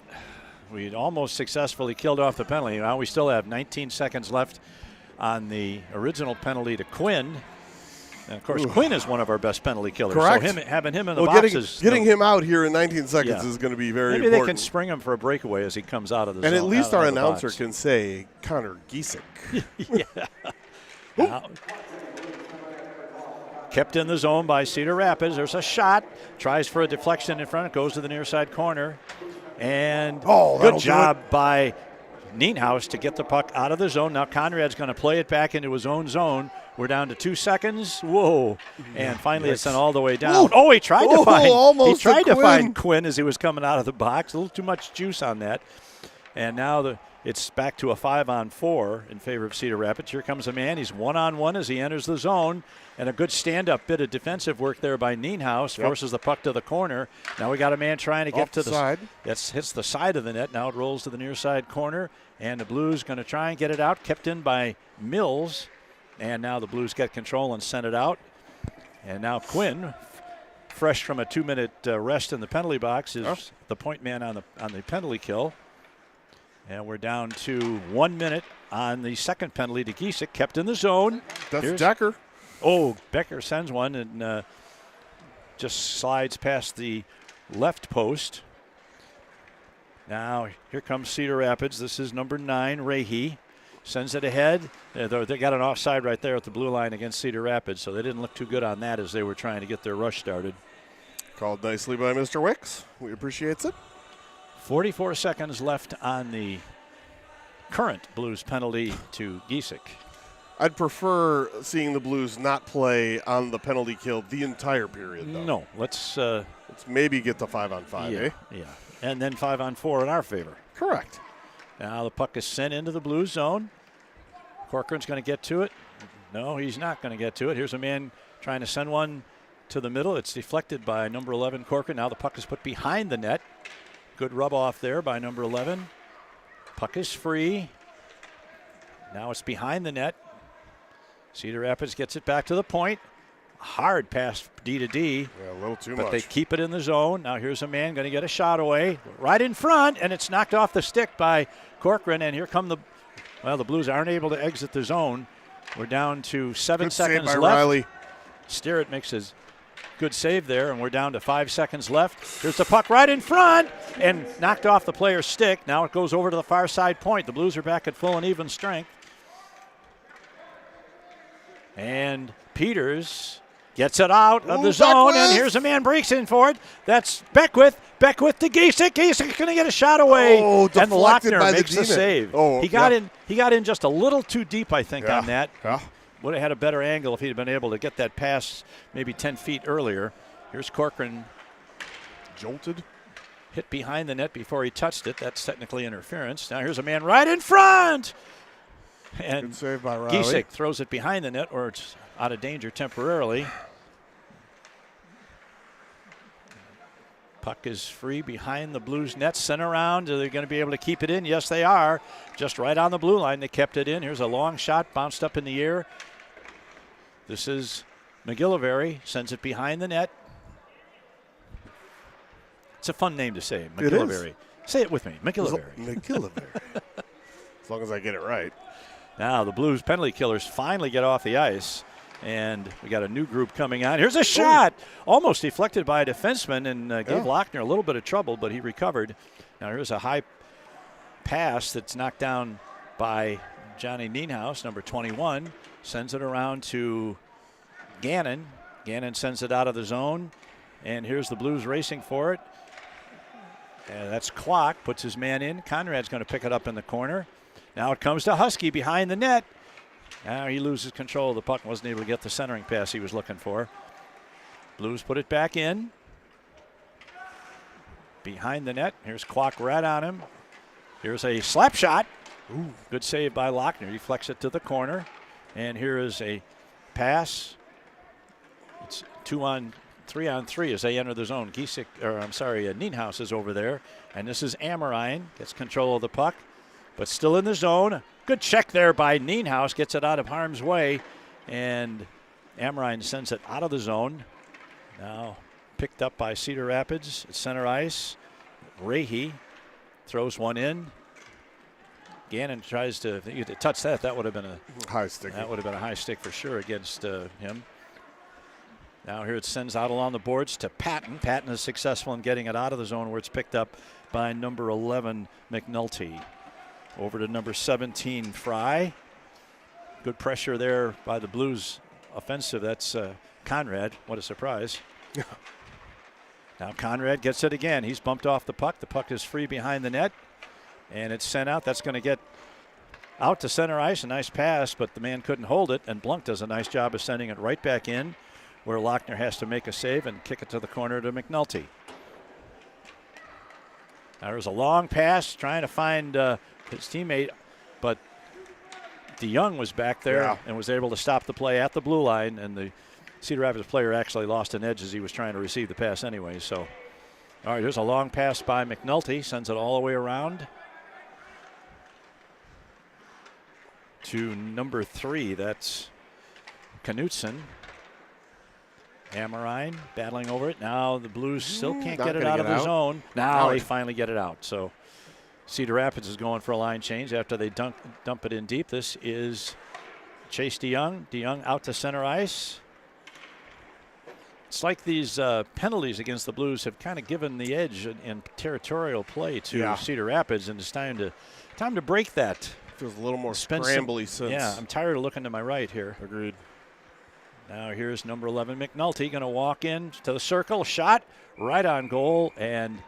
We almost successfully killed off the penalty. Now we still have 19 seconds left on the original penalty to Quinn. And, of course, Quinn is one of our best penalty killers. Correct. So having him in the box is... Getting him out here in 19 seconds is going to be very important. Maybe they can spring him for a breakaway as he comes out of the zone. And at least our announcer can say, Connor Giesek. Now, kept in the zone by Cedar Rapids. There's a shot. Tries for a deflection in front. It goes to the near side corner. And good job by Nienhuis to get the puck out of the zone. Now Conrad's going to play it back into his own zone. We're down to 2 seconds. Whoa. And finally it's sent all the way down. Ooh. He tried to find Quinn. Quinn as he was coming out of the box. A little too much juice on that. And now it's back to a 5-on-4 in favor of Cedar Rapids. Here comes a man. He's 1-on-1 as he enters the zone. And a good stand-up bit of defensive work there by Nienhuis. Forces the puck to the corner. Now we got a man trying to get to the side. Hits the side of the net. Now it rolls to the near side corner. And the Blues going to try and get it out. Kept in by Mills. And now the Blues get control and send it out. And now Quinn, fresh from a 2-minute rest in the penalty box, is the point man on the penalty kill. And we're down to 1 minute on the second penalty to Giesek. Kept in the zone. That's Decker. Oh, Becker sends one and just slides past the left post. Now here comes Cedar Rapids. This is number 9, Rahe. Sends it ahead. They got an offside right there at the blue line against Cedar Rapids, so they didn't look too good on that as they were trying to get their rush started. Called nicely by Mr. Wicks. We appreciate it. 44 seconds left on the current Blues penalty to Giesek. I'd prefer seeing the Blues not play on the penalty kill the entire period, though. No, let's maybe get to 5-on-5, yeah, eh? yeah. And then 5-on-4 in our favor. Correct. Now the puck is sent into the Blues zone. Corcoran's going to get to it. No, he's not going to get to it. Here's a man trying to send one to the middle. It's deflected by number 11, Corcoran. Now the puck is put behind the net. Good rub off there by number 11. Puck is free. Now it's behind the net. Cedar Rapids gets it back to the point. Hard pass D to D. Yeah, a little too but much. They keep it in the zone. Now here's a man going to get a shot away. Right in front, and it's knocked off the stick by Corcoran. And here come the Blues aren't able to exit the zone. We're down to 7 Good save seconds by left. Riley. Sterrett makes his good save there, and we're down to 5 seconds left. Here's the puck right in front, and knocked off the player's stick. Now it goes over to the far side point. The Blues are back at full and even strength. And Peters gets it out of the zone, and here's a man breaks in for it. That's Beckwith. Beckwith to Giesick. Giesick going to get a shot away, and Lochner by makes the save. Oh, he got in. He got in just a little too deep, I think, on that. Yeah. Would have had a better angle if he'd been able to get that pass maybe 10 feet earlier. Here's Corcoran. Jolted. Hit behind the net before he touched it. That's technically interference. Now here's a man right in front. And Good save by Riley. Giesick throws it behind the net, or it's out of danger temporarily. Puck is free behind the Blues net. Sent around. Are they going to be able to keep it in? Yes, they are. Just right on the blue line. They kept it in. Here's a long shot, bounced up in the air. This is McGillivray. Sends it behind the net. It's a fun name to say, McGillivray. Say it with me, McGillivray. McGillivray. As long as I get it right. Now the Blues penalty killers finally get off the ice, and we got a new group coming on. Here's a shot, almost deflected by a defenseman, and gave Lochner a little bit of trouble, but he recovered. Now here's a high pass that's knocked down by Johnny Nienhaus, number 21, sends it around to Gannon. Gannon sends it out of the zone, and here's the Blues racing for it. And that's Klock, puts his man in. Conrad's going to pick it up in the corner. Now it comes to Husky behind the net. Now he loses control of the puck and wasn't able to get the centering pass he was looking for. Blues put it back in. Behind the net. Here's Klock right on him. Here's a slap shot. Ooh, good save by Lochner. He flecks it to the corner. And here is a pass. It's 3-on-3 as they enter the zone. Nienhaus is over there. And this is Amorine. Gets control of the puck. But still in the zone. Good check there by Nienhaus. Gets it out of harm's way. And Amorine sends it out of the zone. Now picked up by Cedar Rapids at center ice. Rahe throws one in. Gannon tries to touch that. That would have been a high stick. That would have been a high stick for sure against him. Now here it sends out along the boards to Patton. Patton is successful in getting it out of the zone where it's picked up by number 11, McNulty. Over to number 17, Fry. Good pressure there by the Blues offensive. That's Conrad. What a surprise. Now Conrad gets it again. He's bumped off the puck. The puck is free behind the net. And it's sent out. That's going to get out to center ice. A nice pass, but the man couldn't hold it. And Blunk does a nice job of sending it right back in, where Lochner has to make a save and kick it to the corner to McNulty. Now there's a long pass trying to find his teammate, but DeYoung was back there and was able to stop the play at the blue line, and the Cedar Rapids player actually lost an edge as he was trying to receive the pass anyway. So, all right, here's a long pass by McNulty, sends it all the way around to number 3. That's Knutson. Amorine battling over it. Now the Blues still can't get it out of the zone. Now they finally get it out. So Cedar Rapids is going for a line change after they dump it in deep. This is Chase DeYoung. DeYoung out to center ice. It's like these penalties against the Blues have kind of given the edge in territorial play to Cedar Rapids, and it's time to break that. Feels a little more scrambly since. Yeah, I'm tired of looking to my right here. Agreed. Now here's number 11, McNulty, going to walk in to the circle. Shot right on goal, and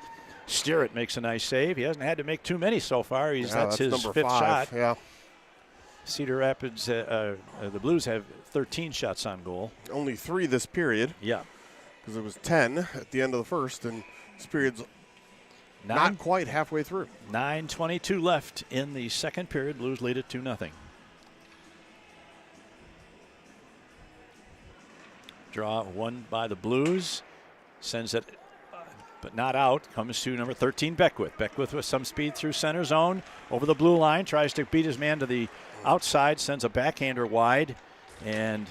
Sterrett makes a nice save. He hasn't had to make too many so far. That's his 5th shot. Yeah. Cedar Rapids, the Blues have 13 shots on goal. Only 3 this period. Yeah. Because it was 10 at the end of the first, and this period's not quite halfway through. 9:22 left in the second period. Blues lead it 2-0. Draw won by the Blues. Sends it, but not out. Comes to number 13, Beckwith. Beckwith with some speed through center zone. Over the blue line. Tries to beat his man to the outside. Sends a backhander wide. And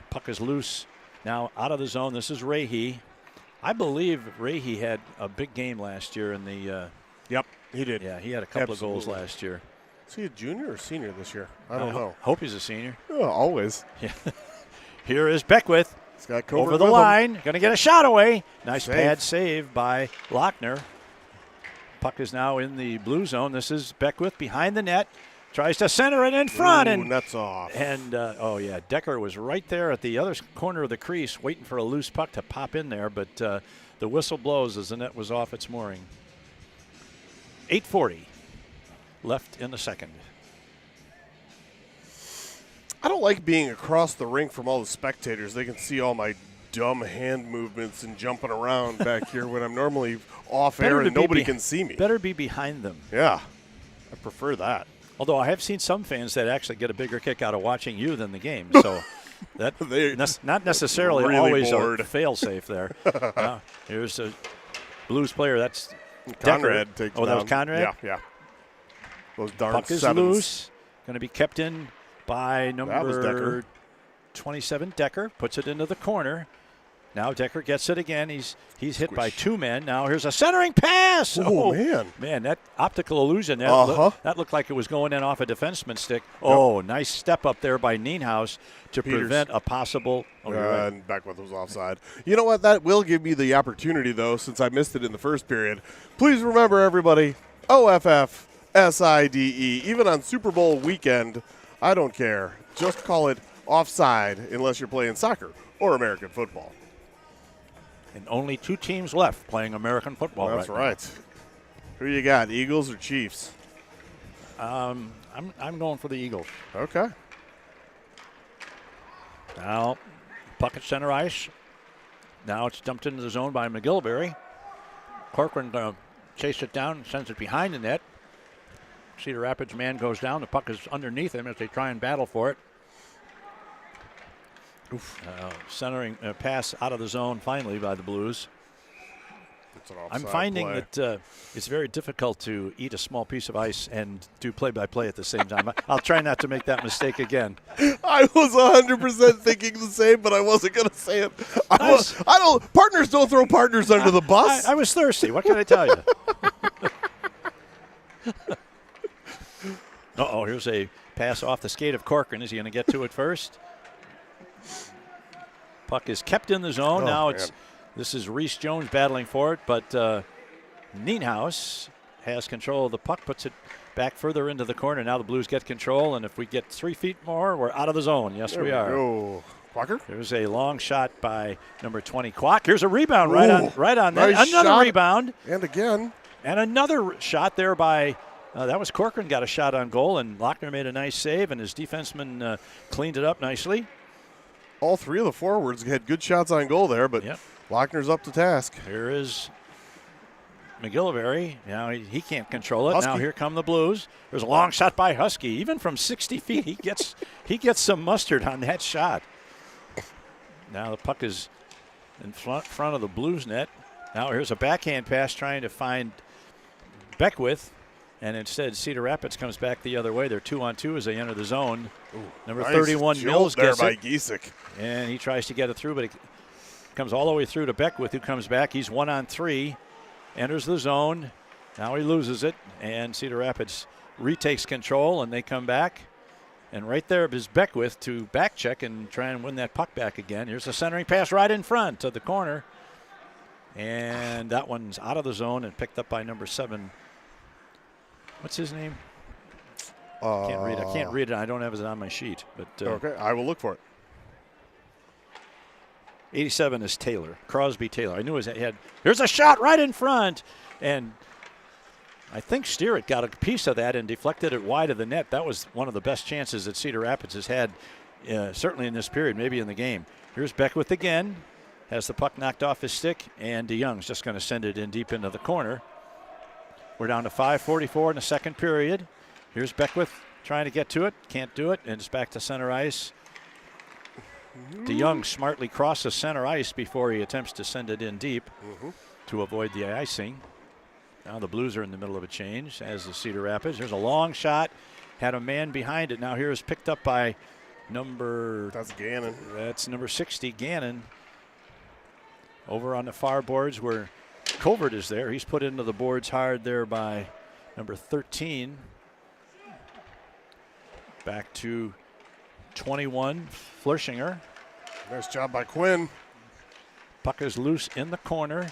puck is loose. Now out of the zone. This is Rahe. I believe Rahe had a big game last year in the. Yep, he did. Yeah, he had a couple Absolutely. of goals last year. Is he a junior or senior this year? I don't know. Hope he's a senior. Oh, always. Yeah. Here is Beckwith. He's got Over the line. Going to get a shot away. Nice pad save by Lochner. Puck is now in the blue zone. This is Beckwith behind the net. Tries to center it in front. And nuts off. And, Decker was right there at the other corner of the crease waiting for a loose puck to pop in there. But the whistle blows as the net was off its mooring. 8:40 left in the second. I don't like being across the rink from all the spectators. They can see all my dumb hand movements and jumping around back here when I'm normally off air and nobody can see me. Better be behind them. Yeah, I prefer that. Although I have seen some fans that actually get a bigger kick out of watching you than the game. So that's not necessarily really always bored. a fail-safe there. Here's a Blues player. That's Conrad Decker. takes Oh, that was Conrad? Yeah. Those darn Puck is sevens. loose. Going to be kept in by That was Decker. number 27, Decker. Puts it into the corner. Now Decker gets it again. He's hit by 2 men. Now here's a centering pass. Oh, man. Man, that optical illusion. That looked like it was going in off a defenseman's stick. Oh, nice step up there by Nienhaus to prevent a possible. Oh, you're right. And Beckwith was offside. You know what? That will give me the opportunity, though, since I missed it in the first period. Please remember, everybody, OFFSIDE. Even on Super Bowl weekend, I don't care. Just call it offside unless you're playing soccer or American football. And only 2 teams left playing American football. That's right. right. Who you got, Eagles or Chiefs? I'm going for the Eagles. Okay. Now, puck at center ice. Now it's dumped into the zone by McGillivray. Corcoran chased it down and sends it behind the net. Cedar Rapids man goes down. The puck is underneath him as they try and battle for it. Centering pass out of the zone finally by the Blues. I'm finding that it's very difficult to eat a small piece of ice and do play-by-play at the same time. I'll try not to make that mistake again. I was 100% thinking the same, but I wasn't going to say it. Partners don't throw partners under the bus. I was thirsty. What can I tell you? Here's a pass off the skate of Corcoran. Is he going to get to it first? Puck is kept in the zone. This is Reese Jones battling for it, but Nienhaus has control of the puck, puts it back further into the corner. Now the Blues get control, and if we get 3 feet more, we're out of the zone. Yes, we are. Go. Quacker? There's a long shot by number 20, Quack. Here's a rebound right on that. Nice Another shot. rebound. And again. And another shot there by, that was Corcoran got a shot on goal, and Lochner made a nice save, and his defenseman cleaned it up nicely. All 3 of the forwards had good shots on goal there, but Lochner's up to task. Here is McGillivray. Now he can't control it. Husky. Now here come the Blues. There's a long shot by Husky. Even from 60 feet, he gets some mustard on that shot. Now the puck is in front of the Blues net. Now here's a backhand pass trying to find Beckwith. And instead, Cedar Rapids comes back the other way. They're 2-on-2 as they enter the zone. Number 31, Mills gets by it. Giesek. And he tries to get it through, but it comes all the way through to Beckwith, who comes back. He's 1-on-3, enters the zone. Now he loses it, and Cedar Rapids retakes control, and they come back. And right there is Beckwith to back check and try and win that puck back again. Here's a centering pass right in front of the corner. And that one's out of the zone and picked up by number 7. What's his name? I can't read it. I don't have it on my sheet. But okay, I will look for it. 87 is Taylor, Crosby Taylor. I knew he had. There's a shot right in front, and I think Steeritt got a piece of that and deflected it wide of the net. That was one of the best chances that Cedar Rapids has had, certainly in this period, maybe in the game. Here's Beckwith again. Has the puck knocked off his stick, and DeYoung's just going to send it in deep into the corner. We're down to 5:44 in the second period. Here's Beckwith trying to get to it. Can't do it, and it's back to center ice. DeYoung smartly crosses center ice before he attempts to send it in deep to avoid the icing. Now the Blues are in the middle of a change, as the Cedar Rapids. There's a long shot. Had a man behind it. Now here is picked up by That's Gannon. That's number 60, Gannon. Over on the far boards where Covert is there. He's put into the boards hard there by number 13. Back to 21, Flerschinger. Nice job by Quinn. Puck is loose in the corner.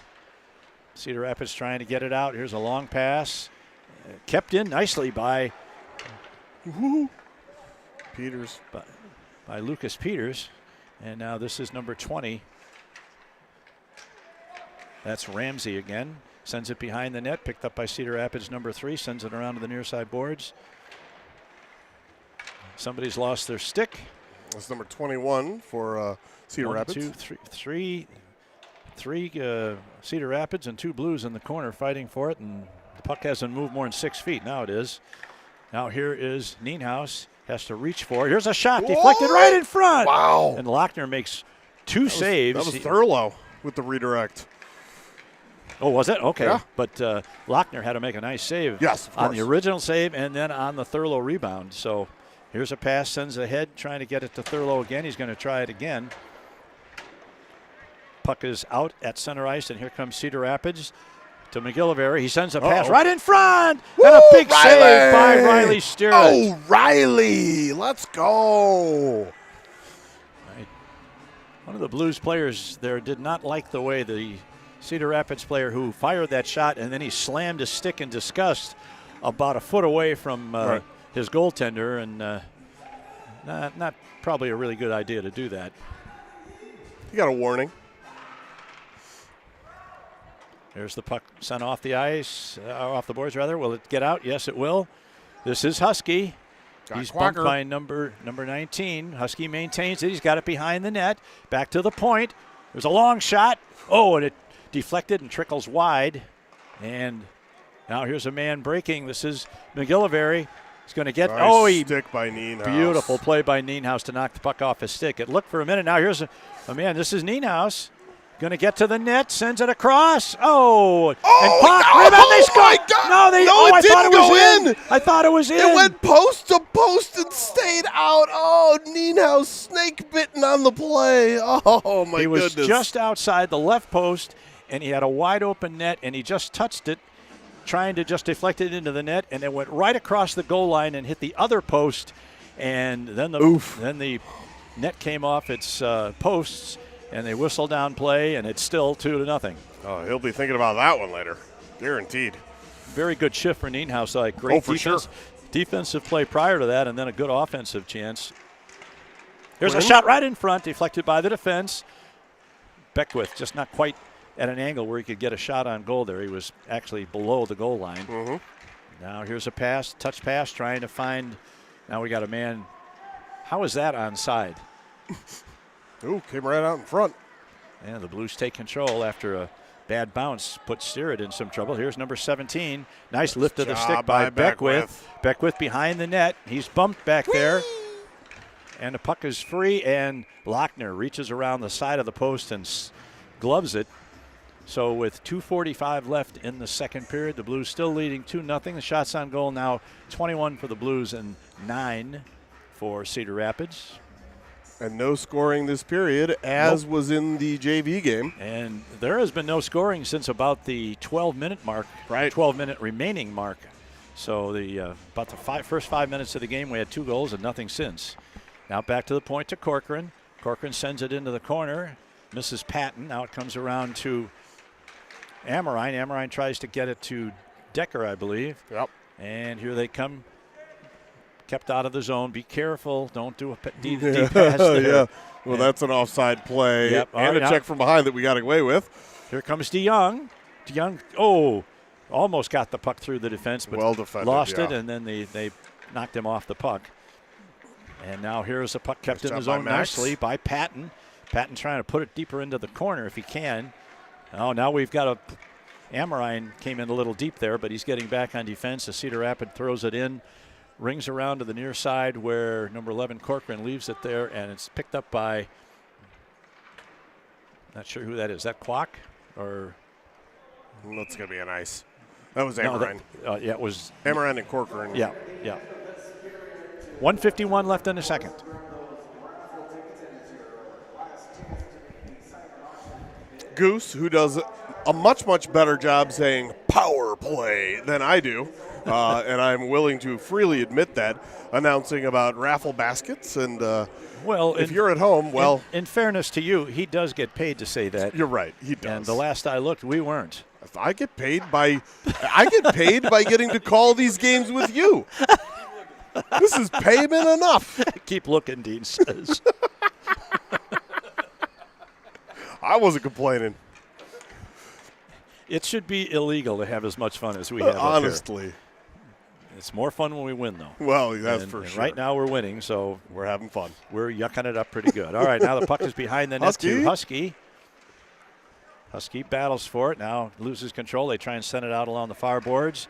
Cedar Rapids trying to get it out. Here's a long pass. Kept in nicely by Peters. By Lucas Peters. And now this is number 20. That's Ramsey again. Sends it behind the net. Picked up by Cedar Rapids number 3. Sends it around to the near side boards. Somebody's lost their stick. That's number 21 for Cedar Rapids. 1, 2, 3 Cedar Rapids and 2 Blues in the corner fighting for it, and the puck hasn't moved more than 6 feet. Now it is. Now here is Nienhuis. Has to reach for it. Here's a shot deflected right in front. Wow. And Lochner makes 2 saves. That was Thurlow with the redirect. Oh, was it? Okay. Yeah. But Lochner had to make a nice save. Yes, of on course. the original save and then on the Thurlow rebound. So here's a pass, sends ahead, trying to get it to Thurlow again. He's going to try it again. Puck is out at center ice, and here comes Cedar Rapids to McGillivray. He sends a pass right in front. Woo, and a big Riley! save by Riley Steeritt. Oh, Riley. Let's go. One of the Blues players there did not like the way the Cedar Rapids player who fired that shot, and then he slammed his stick in disgust about a foot away from his goaltender, and not probably a really good idea to do that. He got a warning. There's the puck sent off the ice, off the boards rather. Will it get out? Yes, it will. This is Husky. He's bumped by number 19. Husky maintains it. He's got it behind the net. Back to the point. There's a long shot. Oh, and it deflected and trickles wide. And now here's a man breaking. This is McGillivray. He's going to get. Nice stick by Nienhuis. Beautiful play by Nienhuis to knock the puck off his stick. It looked for a minute. Now here's a man. This is Nienhuis. Going to get to the net, sends it across. Oh, and puck. No, Rebound, they score. my God. No, they. No, oh, it I thought it didn't was go in. I thought it was in. It went post to post and stayed out. Oh, Nienhuis snake bitten on the play. Oh, my goodness. He was just outside the left post, and he had a wide open net, and he just touched it, trying to just deflect it into the net, and it went right across the goal line and hit the other post, and then the net came off its posts, and they whistle down play, and it's still 2-0. Oh, he'll be thinking about that one later. Guaranteed. Very good shift for Nienhuis. Great defensive play prior to that, and then a good offensive chance. Here's a shot right in front, deflected by the defense. Beckwith just not quite at an angle where he could get a shot on goal there. He was actually below the goal line. Now here's a pass, touch pass, trying to find. Now we got a man. How is that onside? Ooh, came right out in front. And the Blues take control after a bad bounce. Put Steeritt in some trouble. Here's number 17. Nice lift of the stick by Beckwith. Beckwith behind the net. He's bumped back there. And the puck is free, and Lochner reaches around the side of the post and gloves it. So with 2:45 left in the second period, the Blues still leading 2-0. The shots on goal now 21 for the Blues and 9 for Cedar Rapids. And no scoring this period, as was in the JV game. And there has been no scoring since about the 12-minute mark, 12-minute remaining mark. So about the first 5 minutes of the game, we had 2 goals and nothing since. Now back to the point to Corcoran. Corcoran sends it into the corner. Misses Patton. Now it comes around to Amorine. Amorine tries to get it to Decker, I believe. Yep. And here they come. Kept out of the zone. Be careful. Don't do a deep pass there. Yeah. Well, that's an offside play. Yep. And a check from behind that we got away with. Here comes DeYoung. DeYoung, almost got the puck through the defense, but Well defended, lost it, yeah. and then they knocked him off the puck. And now here's a puck kept Nice in the job by zone Max. nicely by Patton. Patton trying to put it deeper into the corner if he can. Oh, now we've got a Amorine came in a little deep there, but he's getting back on defense as Cedar Rapids throws it in, rings around to the near side where number 11 Corcoran leaves it there, and it's picked up by, not sure who that is. Is that Kwok or? That's going to be a nice. That was No, Amorine. yeah, it was. Amorine and Corcoran. Yeah. 1:51 left in the second. Goose, who does a much, much better job saying power play than I do, and I'm willing to freely admit that, announcing about raffle baskets. And Well, if you're at home, well. In fairness to you, he does get paid to say that. You're right, he does. And the last I looked, we weren't. I get paid by getting to call these games with you. This is payment enough. Keep looking, Dean says. I wasn't complaining. It should be illegal to have as much fun as we have up here. Honestly. It's more fun when we win, though. Well, that's And for sure. right now we're winning, so We're having fun. we're yucking it up pretty good. All right, now the puck is behind the net to Husky. Husky battles for it. Now loses control. They try and send it out along the far boards.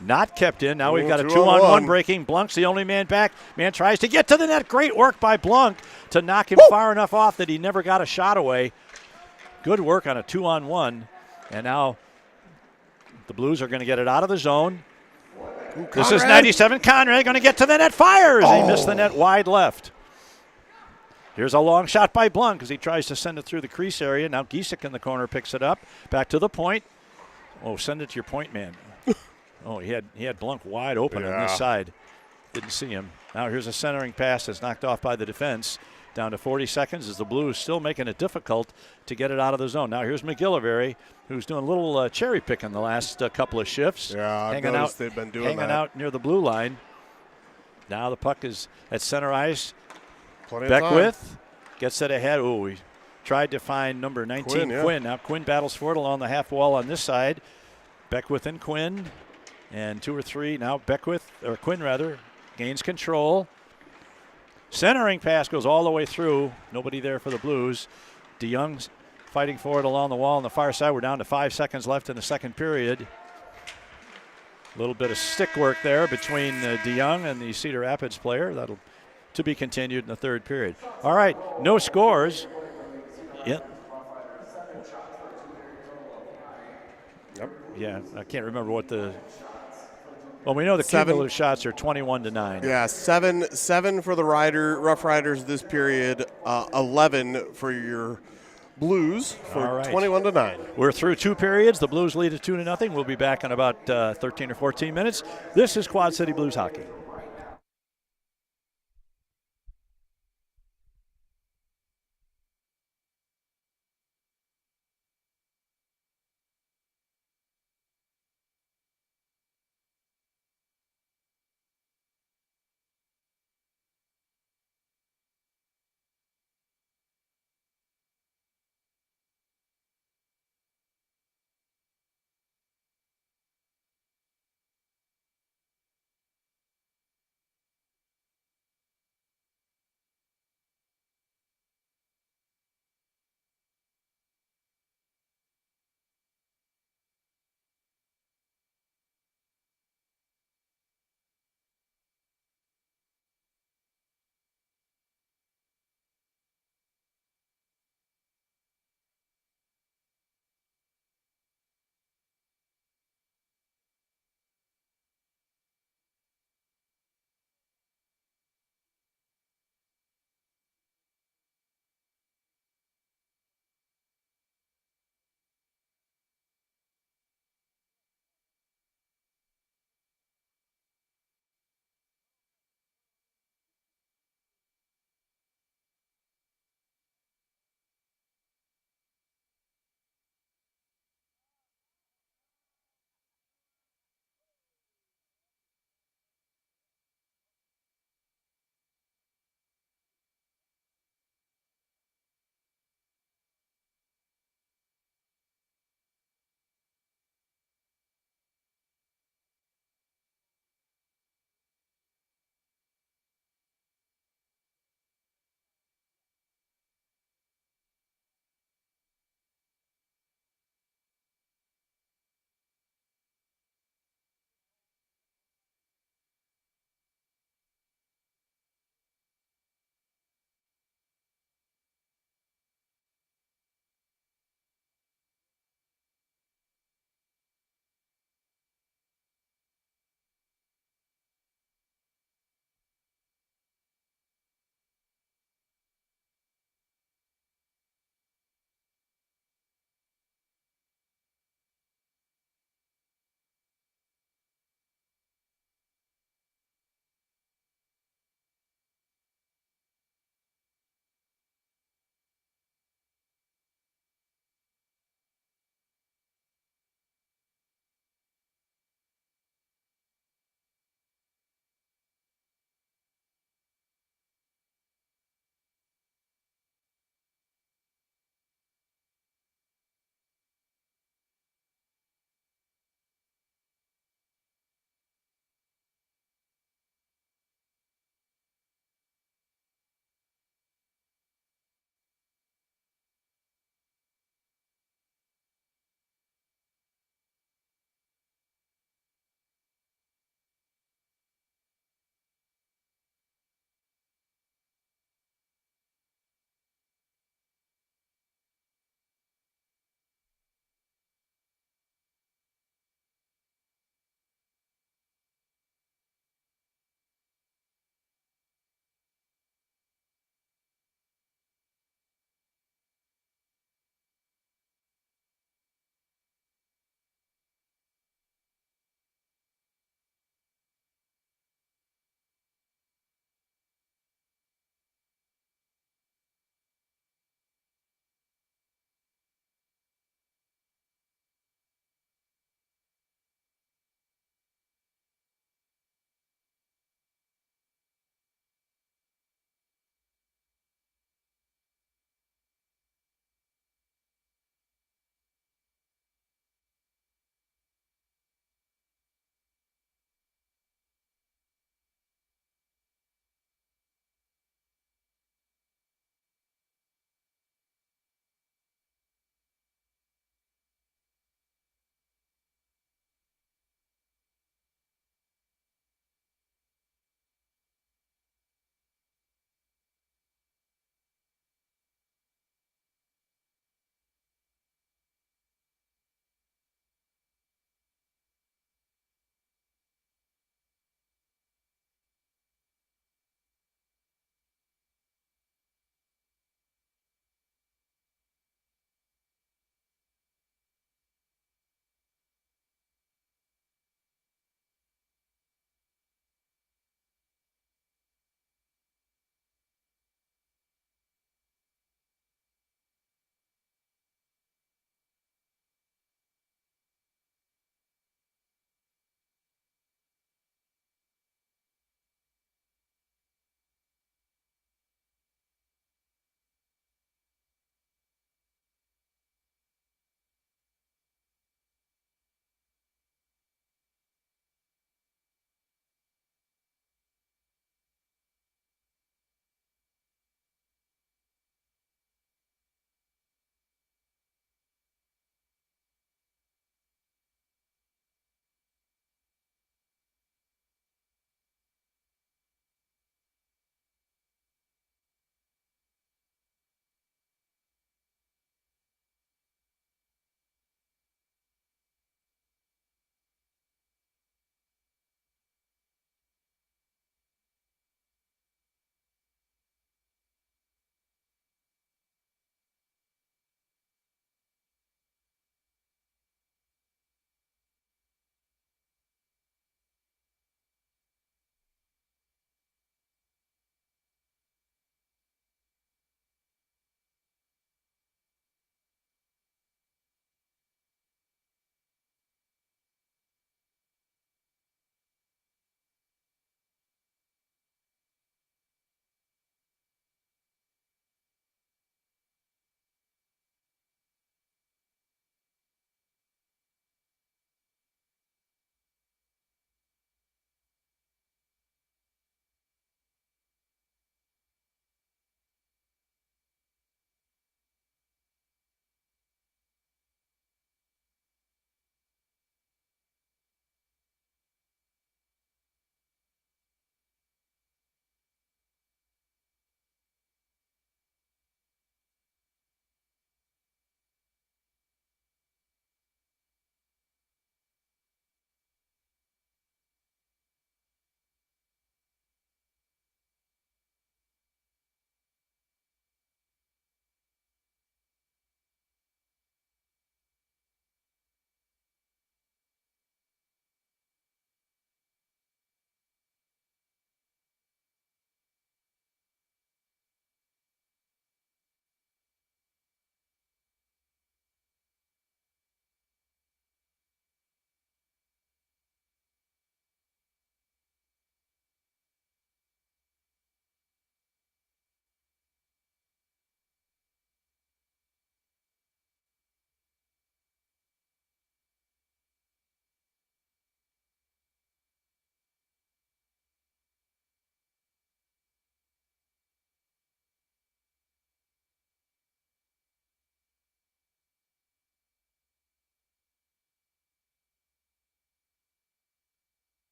Not kept in. Now we've got a 2-on-1 breaking. Blunk's the only man back. Man tries to get to the net. Great work by Blunk to knock him far enough off that he never got a shot away. Good work on a 2-on-1. And now the Blues are going to get it out of the zone. This is 97. Conrad going to get to the net. Fires. He missed the net wide left. Here's a long shot by Blunk as he tries to send it through the crease area. Now Giesek in the corner picks it up. Back to the point. Oh, send it to your point man. Oh, he had Blunk wide open on this side. Didn't see him. Now here's a centering pass that's knocked off by the defense. Down to 40 seconds as the Blues still making it difficult to get it out of the zone. Now here's McGillivray, who's doing a little cherry picking the last couple of shifts. Yeah, I've noticed they've been doing hanging out near the blue line. Now the puck is at center ice. Beckwith gets it ahead. Oh, he tried to find number 19, Quinn. Now Quinn battles for it along the half wall on this side. Beckwith and Quinn. And 2 or 3. Now Quinn gains control. Centering pass goes all the way through. Nobody there for the Blues. DeYoung's fighting for it along the wall on the far side. We're down to 5 seconds left in the second period. A little bit of stick work there between DeYoung and the Cedar Rapids player. That'll to be continued in the third period. All right, no scores. Yep. Yeah, I can't remember what the. Well, we know the cumulative shots are 21-9. Yeah, 7 for the Rough Riders this period, 11 for your Blues for 21-9. We're through 2 periods. The Blues lead at 2-0. We'll be back in about 13 or 14 minutes. This is Quad City Blues hockey.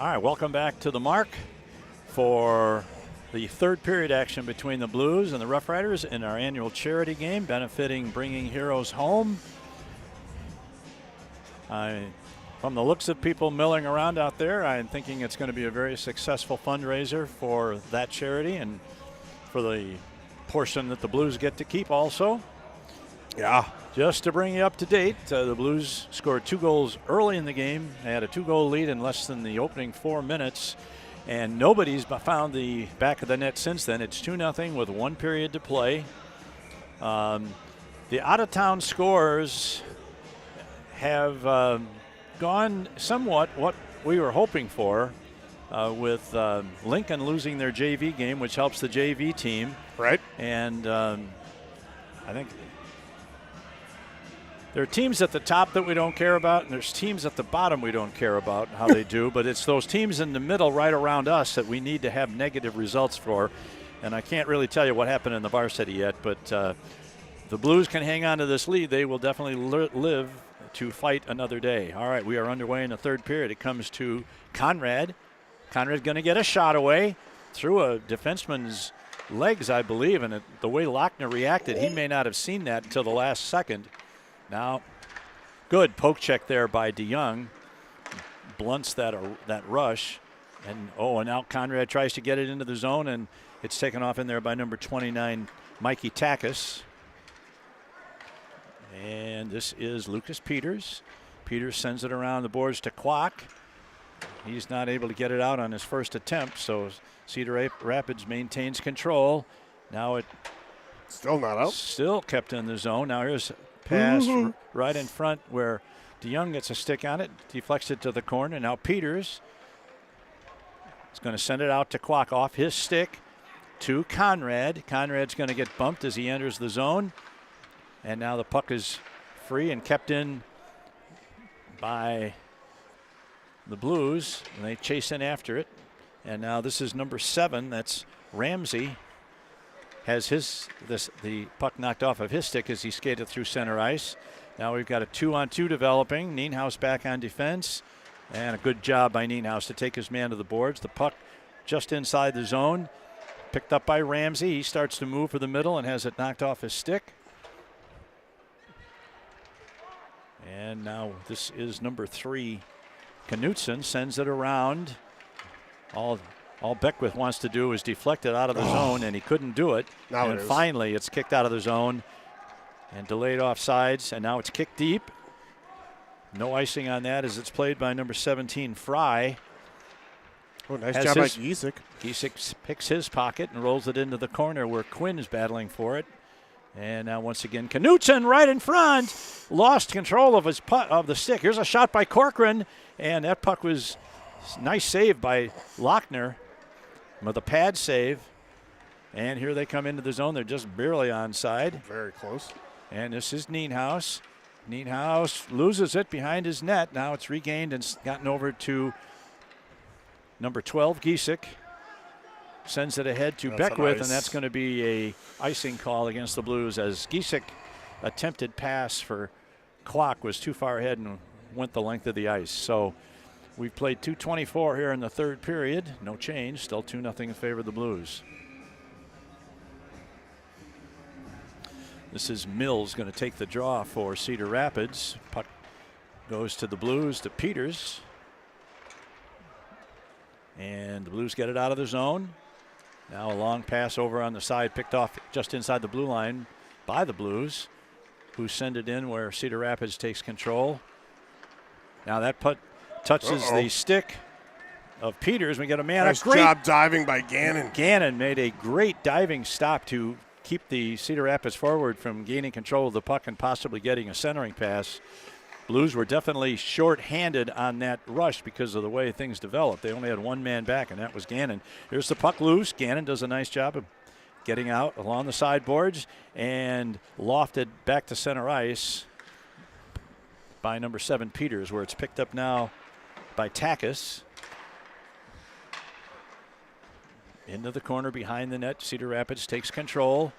All right, welcome back to the mark for the third period action between the Blues and the Rough Riders in our annual charity game benefiting Bringing Heroes Home. From the looks of people milling around out there, I'm thinking it's going to be a very successful fundraiser for that charity and for the portion that the Blues get to keep also. Yeah. Just to bring you up to date, the Blues scored 2 goals early in the game. They had a 2-goal lead in less than the opening 4 minutes, and nobody's found the back of the net since then. It's 2-0 with 1 period to play. The out-of-town scores have gone somewhat what we were hoping for, with Lincoln losing their JV game, which helps the JV team. Right. And I think there are teams at the top that we don't care about, and there's teams at the bottom we don't care about how they do. But it's those teams in the middle right around us that we need to have negative results for. And I can't really tell you what happened in the Varsity yet, but the Blues can hang on to this lead. They will definitely live to fight another day. All right, we are underway in the third period. It comes to Conrad. Conrad's going to get a shot away through a defenseman's legs, I believe, and the way Lochner reacted, he may not have seen that until the last second. Now, good poke check there by DeYoung. Blunts that rush. And now Conrad tries to get it into the zone, and it's taken off in there by number 29, Mikey Takis. And this is Lucas Peters. Peters sends it around the boards to Kwok. He's not able to get it out on his first attempt, so Cedar Rapids maintains control. Now it still not out. Still kept in the zone. Now here's a pass right in front where DeYoung gets a stick on it, deflects it to the corner. Now Peters is going to send it out to Kwok off his stick to Conrad. Conrad's going to get bumped as he enters the zone. And now the puck is free and kept in by the Blues, and they chase in after it. And now this is number 7. That's Ramsey. Has the puck knocked off of his stick as he skated through center ice. Now we've got a 2-on-2 developing. Nienhaus back on defense. And a good job by Nienhaus to take his man to the boards. The puck just inside the zone. Picked up by Ramsey. He starts to move for the middle and has it knocked off his stick. And now this is number 3. Knutson sends it around. All Beckwith wants to do is deflect it out of the zone, and he couldn't do it. Now and finally, it's kicked out of the zone and delayed offsides, and now it's kicked deep. No icing on that as it's played by number 17, Fry. Oh, nice job by Giesek. Giesek picks his pocket and rolls it into the corner where Quinn is battling for it. And now once again, Knutson right in front. Lost control of of the stick. Here's a shot by Corcoran, and that puck was nice save by Lochner with a pad save. And here they come into the zone. They're just barely onside. Very close. And this is Nienhaus. Nienhaus loses it behind his net. Now it's regained and gotten over to number 12, Giesek. Sends it ahead to Beckwith, and that's going to be a icing call against the Blues as Giesek attempted pass for Kwok was too far ahead and went the length of the ice. So we've played 2:24 here in the third period. No change, still 2-0 in favor of the Blues. This is Mills going to take the draw for Cedar Rapids. Puck goes to the Blues, to Peters. And the Blues get it out of the zone. Now a long pass over on the side, picked off just inside the blue line by the Blues, who send it in where Cedar Rapids takes control. Now that putt touches the stick of Peters. We get a man. Nice job diving by Gannon. Gannon made a great diving stop to keep the Cedar Rapids forward from gaining control of the puck and possibly getting a centering pass. Blues were definitely short-handed on that rush because of the way things developed. They only had one man back, and that was Gannon. Here's the puck loose. Gannon does a nice job of getting out along the sideboards and lofted back to center ice by number 7, Peters, where it's picked up now by Takis. Into the corner behind the net. Cedar Rapids takes control.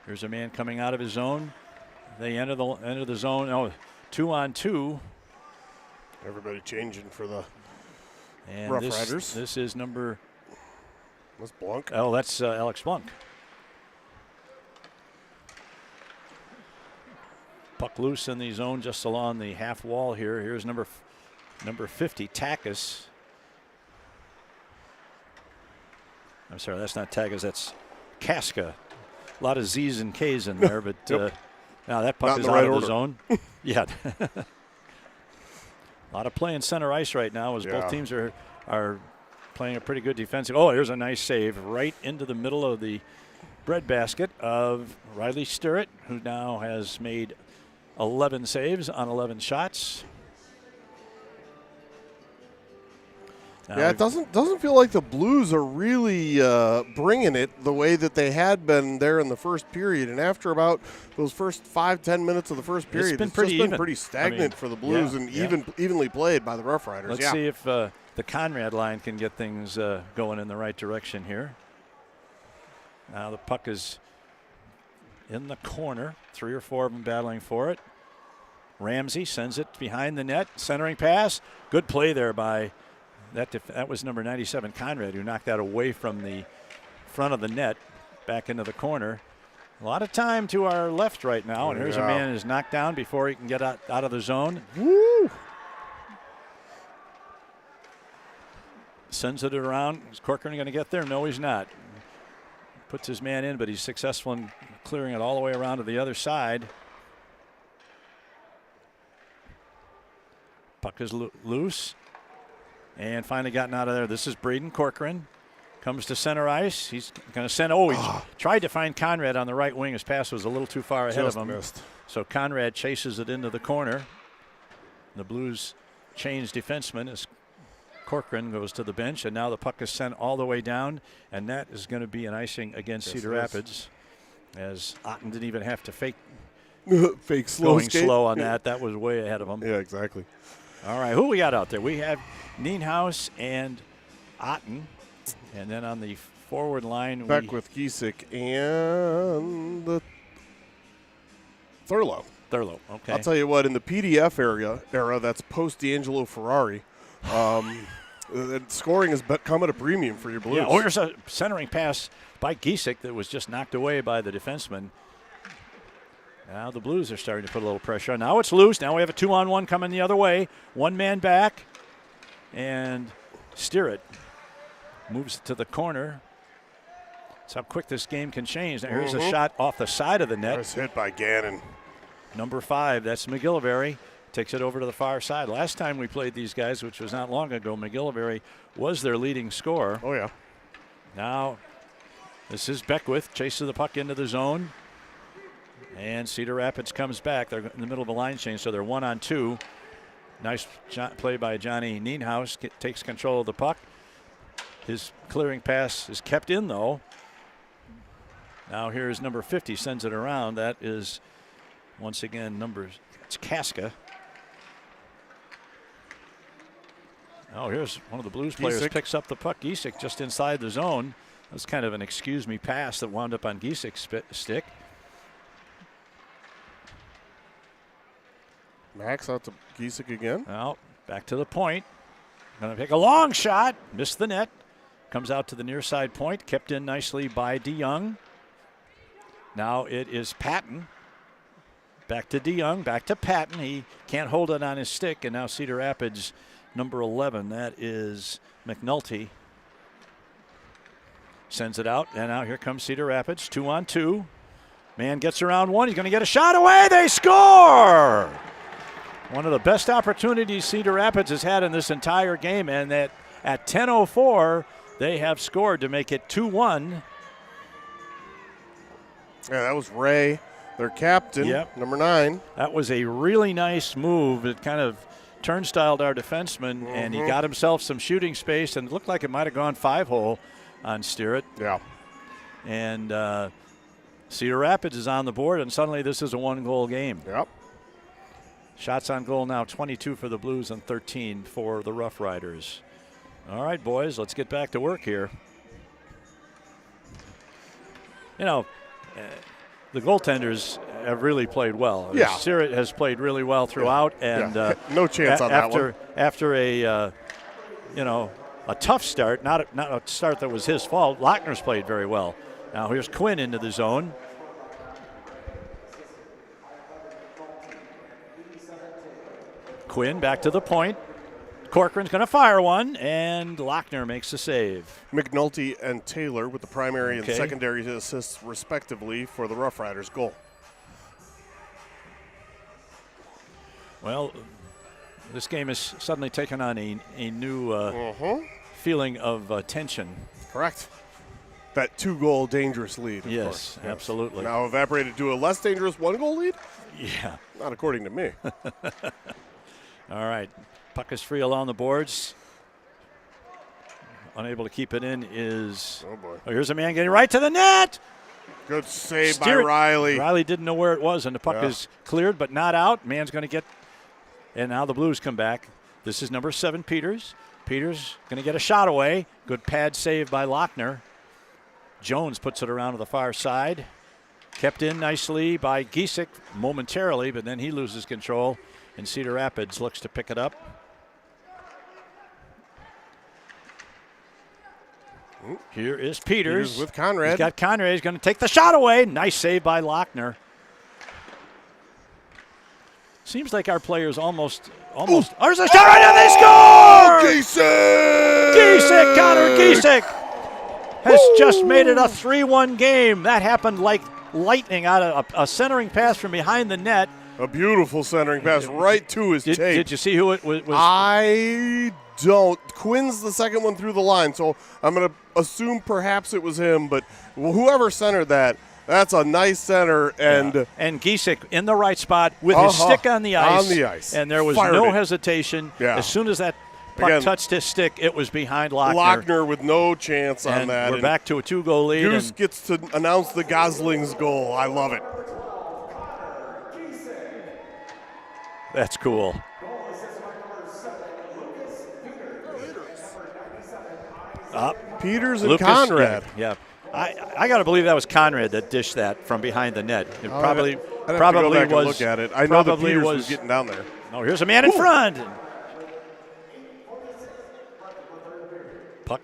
Here's a man coming out of his zone. They enter the zone. 2-on-2. Everybody changing for the And Rough Riders. This is number. That's Blanc. Oh, that's Alex Blanc. Puck loose in the zone just along the half wall here. Here's number 50, Takis. I'm sorry, that's not Takis, that's Casca. A lot of Z's and K's in there, but now that puck is out of the zone. Yeah. A lot of play in center ice right now as both teams are playing a pretty good defensive. Oh, here's a nice save right into the middle of the breadbasket of Riley Stirrett, who now has made 11 saves on 11 shots. Yeah, it doesn't feel like the Blues are really bringing it the way that they had been there in the first period. And after about those first 5-10 minutes of the first period, it's been pretty stagnant for the Blues and evenly played by the Rough Riders. Let's see if the Conrad line can get things going in the right direction here. Now the puck is in the corner. 3 or 4 of them battling for it. Ramsey sends it behind the net. Centering pass. Good play there by that was number 97, Conrad, who knocked that away from the front of the net back into the corner. A lot of time to our left right now, and here's a man who's knocked down before he can get out of the zone. Woo! Sends it around. Is Corcoran going to get there? No, he's not. Puts his man in, but he's successful in clearing it all the way around to the other side. Puck is loose. And finally gotten out of there. This is Braden Corcoran. Comes to center ice. He's going to send. Oh, he tried to find Conrad on the right wing. His pass was a little too far ahead of him. Missed. So Conrad chases it into the corner. The Blues change defenseman as Corcoran goes to the bench. And now the puck is sent all the way down. And that is going to be an icing against Cedar Rapids. As Otten didn't even have to fake slow going skate. slow on that. That was way ahead of him. Yeah, exactly. All right, who we got out there? We have Nienhuis and Otten. And then on the forward line, Beckwith, Giesek, and the Thurlow. Okay. I'll tell you what, in the PDF era that's post D'Angelo Ferrari, scoring has come at a premium for your Blues. Yeah, here's a centering pass by Giesek that was just knocked away by the defenseman. Now the Blues are starting to put a little pressure on. Now it's loose. Now we have a 2-on-1 coming the other way. One man back. And Stirrett moves to the corner. That's how quick this game can change. Now here's a shot off the side of the net. Nice hit by Gannon. Number 5, that's McGillivray. Takes it over to the far side. Last time we played these guys, which was not long ago, McGillivray was their leading scorer. Oh, yeah. Now this is Beckwith. Chases the puck into the zone. And Cedar Rapids comes back. They're in the middle of the line change, so they're 1-on-2. Nice play by Johnny Nienhuis. Takes control of the puck. His clearing pass is kept in, though. Now here's number 50, sends it around. That is, once again, it's Casca. Oh, here's one of the Blues players picks up the puck. Giesek just inside the zone. That was kind of an excuse-me pass that wound up on Giesek's stick. Max out to Giesek again. Well, back to the point. Going to take a long shot. Missed the net. Comes out to the near side point. Kept in nicely by DeYoung. Now it is Patton. Back to DeYoung. Back to Patton. He can't hold it on his stick. And now Cedar Rapids, number 11. That is McNulty. Sends it out. And now here comes Cedar Rapids. 2-on-2. Man gets around one. He's going to get a shot away. They score! One of the best opportunities Cedar Rapids has had in this entire game, and that at 10:04, they have scored to make it 2-1. Yeah, that was Ray, their captain, number 9. That was a really nice move. It kind of turnstiled our defenseman, and he got himself some shooting space, and it looked like it might have gone 5-hole on Stirrett. Yeah. And Cedar Rapids is on the board, and suddenly this is a 1-goal game. Yep. Shots on goal now, 22 for the Blues and 13 for the Rough Riders. All right, boys, let's get back to work here. You know, the goaltenders have really played well. Yeah. Sirrett has played really well throughout, and no chance on that one. After a a tough start, not a start that was his fault. Lochner's played very well. Now here's Quinn into the zone. Quinn back to the point. Corcoran's going to fire one, and Lochner makes the save. McNulty and Taylor with the primary and secondary assists, respectively, for the Rough Riders' goal. Well, this game has suddenly taken on a new feeling of tension. Correct. That 2-goal dangerous lead. Yes, absolutely. Now evaporated to a less dangerous 1-goal lead? Yeah. Not according to me. All right. Puck is free along the boards. Unable to keep it in is. Oh, boy. Oh, here's a man getting right to the net. Good save by Riley. Riley didn't know where it was, and the puck is cleared but not out. Man's going to get. And now the Blues come back. This is number 7, Peters. Peters going to get a shot away. Good pad save by Lochner. Jones puts it around to the far side. Kept in nicely by Giesick momentarily, but then he loses control, and Cedar Rapids looks to pick it up. Here is Peters. With Conrad. He's got Conrad. He's going to take the shot away. Nice save by Lochner. Seems like our players almost. Oh, there's a shot right now. They score! Giesick, Connor Giesick has just made it a 3-1 game. That happened like lightning out of a centering pass from behind the net. A beautiful centering pass right to his tape. Did you see who it was? I don't. Quinn's the second one through the line, so I'm going to assume perhaps it was him, but whoever centered that, that's a nice center. And Giesick in the right spot with his stick on the ice. On the ice. And there was no hesitation. Yeah. As soon as that puck touched his stick, it was behind Lochner. Lochner with no chance on that. We're back to a 2-goal lead. Goose gets to announce the Gosling's goal. I love it. That's cool. Peters and Conrad. Yeah. I got to believe that was Conrad that dished that from behind the net. It probably I'd have to go back and look at it. I know that Peters was getting down there. Oh, here's a man in front. Puck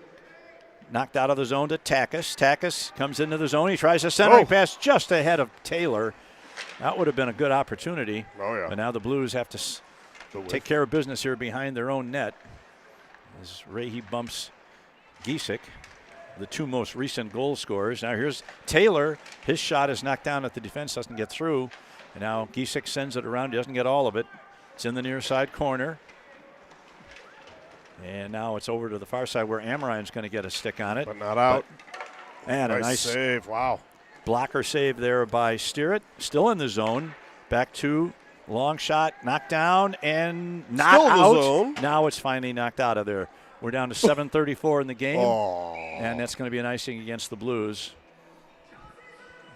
knocked out of the zone to Takis. Takis comes into the zone. He tries a centering pass just ahead of Taylor. That would have been a good opportunity. Oh, yeah. But now the Blues have to take care of business here behind their own net. As Rahe bumps Giesick, the 2 most recent goal scorers. Now here's Taylor. His shot is knocked down at the defense, doesn't get through. And now Giesick sends it around, doesn't get all of it. It's in the near side corner. And now it's over to the far side where Amarine's going to get a stick on it. But not out. And a nice save. Wow. Blocker save there by Stirrett. Still in the zone. Back to long shot, knocked down, and not still in out. The zone. Now it's finally knocked out of there. We're down to 7:34 in the game. Oh. And that's going to be an icing against the Blues.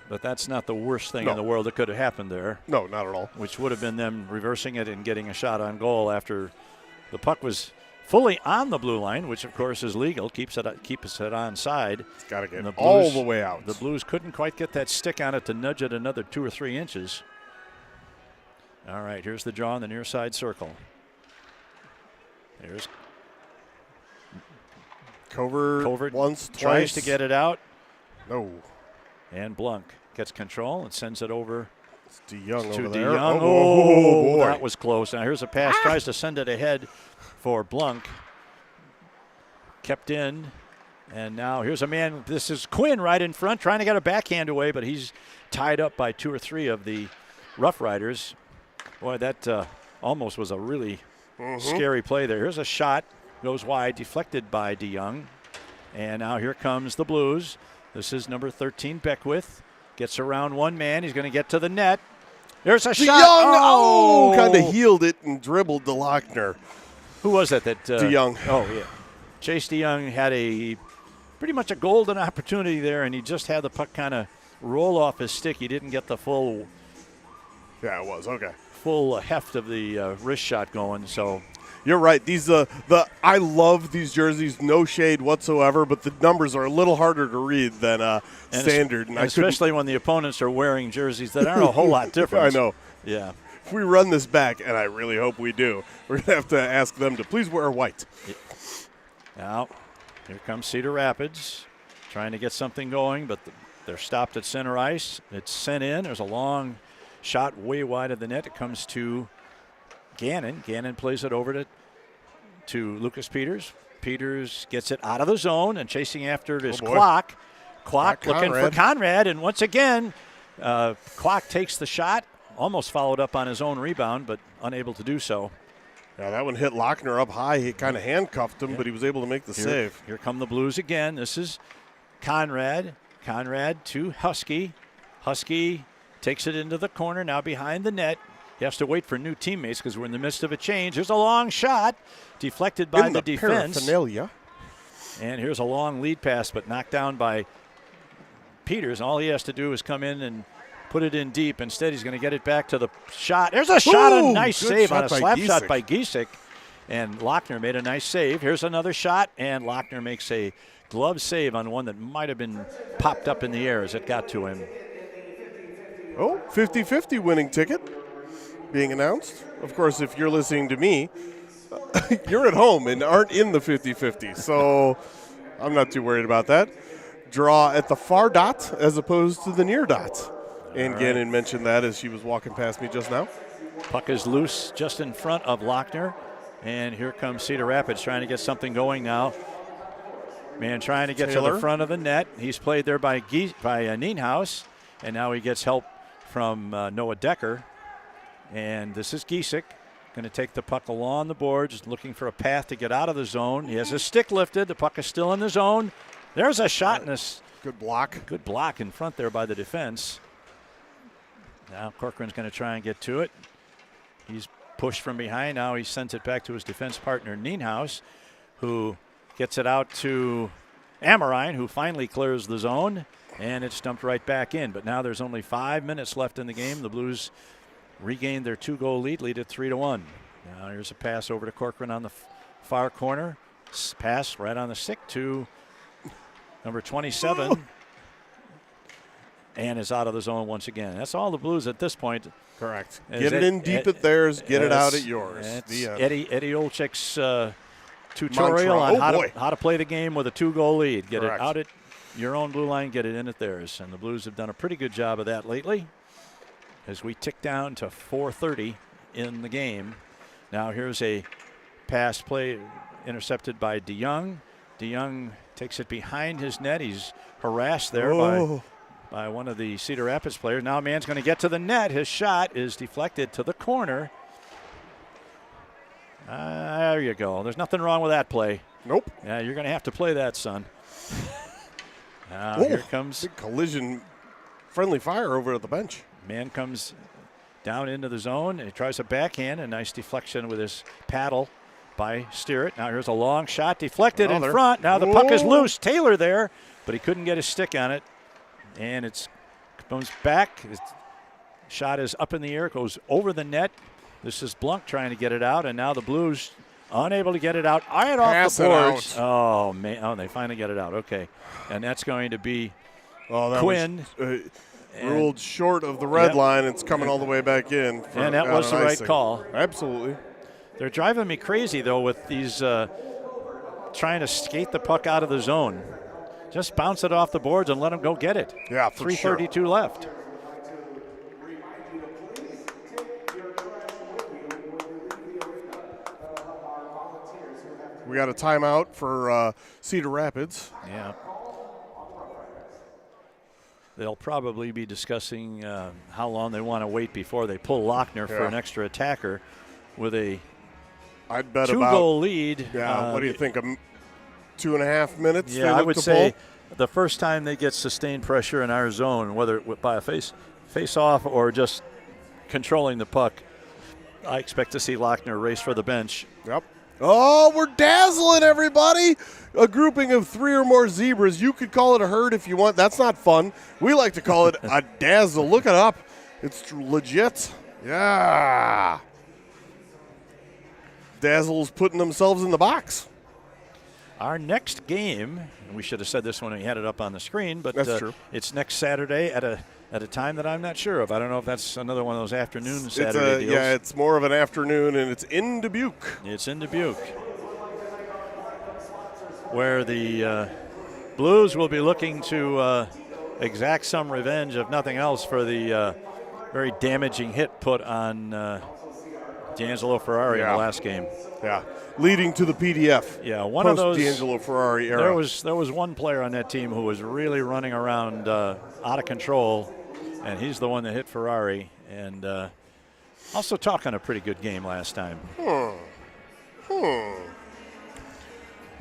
But that's not the worst thing in the world that could have happened there. No, not at all. Which would have been them reversing it and getting a shot on goal after the puck was fully on the blue line, which of course is legal, keeps it onside. It's got to get all the way out. The Blues couldn't quite get that stick on it to nudge it another 2 or 3 inches. All right, here's the draw in the near side circle. There's Covert once, twice. Tries to get it out. No. And Blunk gets control and sends it over to DeYoung over there. there. Oh, that was close. Now here's a pass. Tries to send it ahead for Blunk. Kept in. And now here's a man. This is Quinn right in front trying to get a backhand away, but he's tied up by 2 or 3 of the Rough Riders. Boy, that almost was a really scary play there. Here's a shot. Goes wide, deflected by DeYoung. And now here comes the Blues. This is number 13, Beckwith. Gets around one man. He's going to get to the net. There's a shot. Oh, kind of healed it and dribbled to Lochner. Who was that? DeYoung. Oh, yeah. Chase DeYoung had pretty much a golden opportunity there, and he just had the puck kind of roll off his stick. He didn't get the full. Yeah, it was. Okay. Full heft of the wrist shot going, so. You're right. These I love these jerseys, no shade whatsoever, but the numbers are a little harder to read than standard. And especially when the opponents are wearing jerseys that aren't a whole lot different. I know. Yeah. If we run this back, and I really hope we do, we're going to have to ask them to please wear white. Now, here comes Cedar Rapids trying to get something going, but they're stopped at center ice. It's sent in. There's a long shot way wide of the net. It comes to Gannon. Gannon plays it over to Lucas Peters. Peters gets it out of the zone, and chasing after it is Clock. Clock looking for Conrad, and once again, Clock takes the shot. Almost followed up on his own rebound, but unable to do so. Yeah, that one hit Lochner up high. He kind of handcuffed him, but he was able to make the save. Here come the Blues again. This is Conrad. Conrad to Husky. Husky takes it into the corner, now behind the net. He has to wait for new teammates because we're in the midst of a change. Here's a long shot, deflected by the defense. Paraphernalia. And here's a long lead pass, but knocked down by Peters. All he has to do is come in and put it in deep. Instead, he's going to get it back to the shot. There's a shot, a nice save on a slap shot by Giesick. And Lochner made a nice save. Here's another shot, and Lochner makes a glove save on one that might have been popped up in the air as it got to him. Oh, 50-50 winning ticket being announced. Of course, if you're listening to me, you're at home and aren't in the 50-50, so I'm not too worried about that. Draw at the far dot as opposed to the near dot. And Gannon mentioned that as she was walking past me just now. Puck is loose just in front of Lochner. And here comes Cedar Rapids trying to get something going now. Man trying to get to the front of the net. He's played there by Nienhuis. And now he gets help from Noah Decker. And this is Giesick. Going to take the puck along the boards, looking for a path to get out of the zone. He has his stick lifted. The puck is still in the zone. There's a shot in this. Good block. Good block in front there by the defense. Now Corcoran's going to try and get to it. He's pushed from behind. Now he sends it back to his defense partner, Nienhuis, who gets it out to Amorine, who finally clears the zone, and it's dumped right back in. But now there's only 5 minutes left in the game. The Blues regained their 2-goal lead at 3-1. Now here's a pass over to Corcoran on the far corner. Pass right on the stick to number 27. And is out of the zone once again. That's all the Blues at this point. Correct. Get it in deep at theirs, get it out at yours. Eddie Olczyk's tutorial on how to play the game with a 2-goal lead. Get it out at your own blue line, get it in at theirs. And the Blues have done a pretty good job of that lately as we tick down to 4:30 in the game. Now here's a pass play intercepted by DeYoung. DeYoung takes it behind his net. He's harassed there by one of the Cedar Rapids players. Now a man's going to get to the net. His shot is deflected to the corner. There you go. There's nothing wrong with that play. Nope. Yeah, you're going to have to play that, son. Now here comes. Big collision. Friendly fire over at the bench. Man comes down into the zone. He tries a backhand. A nice deflection with his paddle by Steerett. Now here's a long shot deflected in front. Now the puck is loose. Taylor there, but he couldn't get his stick on it. And it comes back. His shot is up in the air, goes over the net. This is Blunk trying to get it out, and now the Blues unable to get it out. Right off the boards. Oh, man. Oh, they finally get it out. Okay. And that's going to be Quinn. Ruled short of the red line. It's coming all the way back in. And that was the right call. Absolutely. They're driving me crazy, though, with these trying to skate the puck out of the zone. Just bounce it off the boards and let them go get it. Yeah, for 3:32 left. We got a timeout for Cedar Rapids. Yeah. They'll probably be discussing how long they want to wait before they pull Lochner for an extra attacker with a I'd bet 2-goal lead. Yeah, what do you think? 2.5 minutes? Yeah, I would say the first time they get sustained pressure in our zone, whether by a face-off or just controlling the puck, I expect to see Lochner race for the bench. Yep. Oh, we're dazzling everybody. A grouping of 3 or more zebras. You could call it a herd if you want. That's not fun. We like to call it a dazzle. Look it up. It's legit. Yeah. Dazzle's putting themselves in the box. Our next game, and we should have said this when we had it up on the screen, but That's true. It's next Saturday at a time that I'm not sure of. I don't know if that's another one of those afternoon Saturday deals. Yeah, it's more of an afternoon, and it's in Dubuque. It's in Dubuque, where the Blues will be looking to exact some revenge, if nothing else, for the very damaging hit put on D'Angelo Ferrari in the last game. Yeah, leading to the PDF. Yeah, one of those D'Angelo Ferrari era. There was one player on that team who was really running around out of control, and he's the one that hit Ferrari, and also talking a pretty good game last time.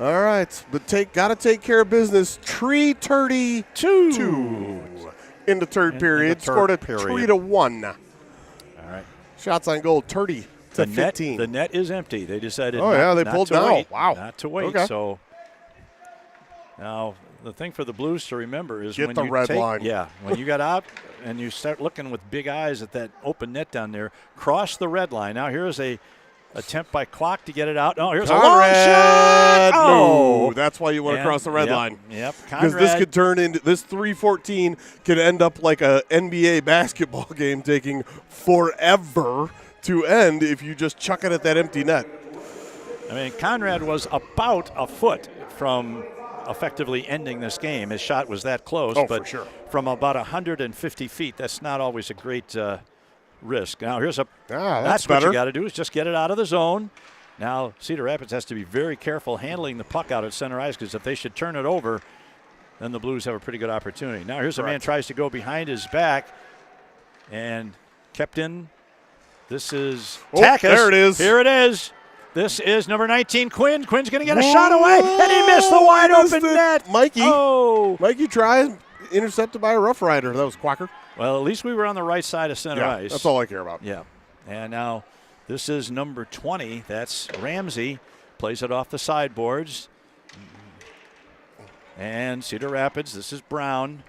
All right, but gotta take care of business. 3:32 in the third period. Scored a 3-1. All right. Shots on goal, 30 to 15. The net is empty. They decided. They pulled to now. wait, Wow. Not to wait. Okay. So now the thing for the Blues to remember is Get when the you red take, line. Yeah, when you got out and you start looking with big eyes at that open net down there, cross the red line. Now here's a attempt by Kwok to get it out. Oh, here's Conrad. a long shot. No, that's why you want to cross the red line. Yep. Because this could turn into this 3:14 could end up like a NBA basketball game taking forever to end if you just chuck it at that empty net. I mean, Conrad was about a foot from effectively ending this game. His shot was that close, but for sure. From about 150 feet, that's not always a great risk. Now here's that's what better. you got to do is just get it out of the zone. Now Cedar Rapids has to be very careful handling the puck out at center ice, because if they should turn it over, then the Blues have a pretty good opportunity. Now here's a man tries to go behind his back and kept in. This is Takis. There it is. Here it is. This is number 19, Quinn. Quinn's going to get a shot away, and he missed the wide open net. Mikey tries, intercepted by a Rough Rider. That was Quacker. Well, at least we were on the right side of center ice. That's all I care about. Yeah. And now this is number 20. That's Ramsey. Plays it off the sideboards. And Cedar Rapids, this is Brown.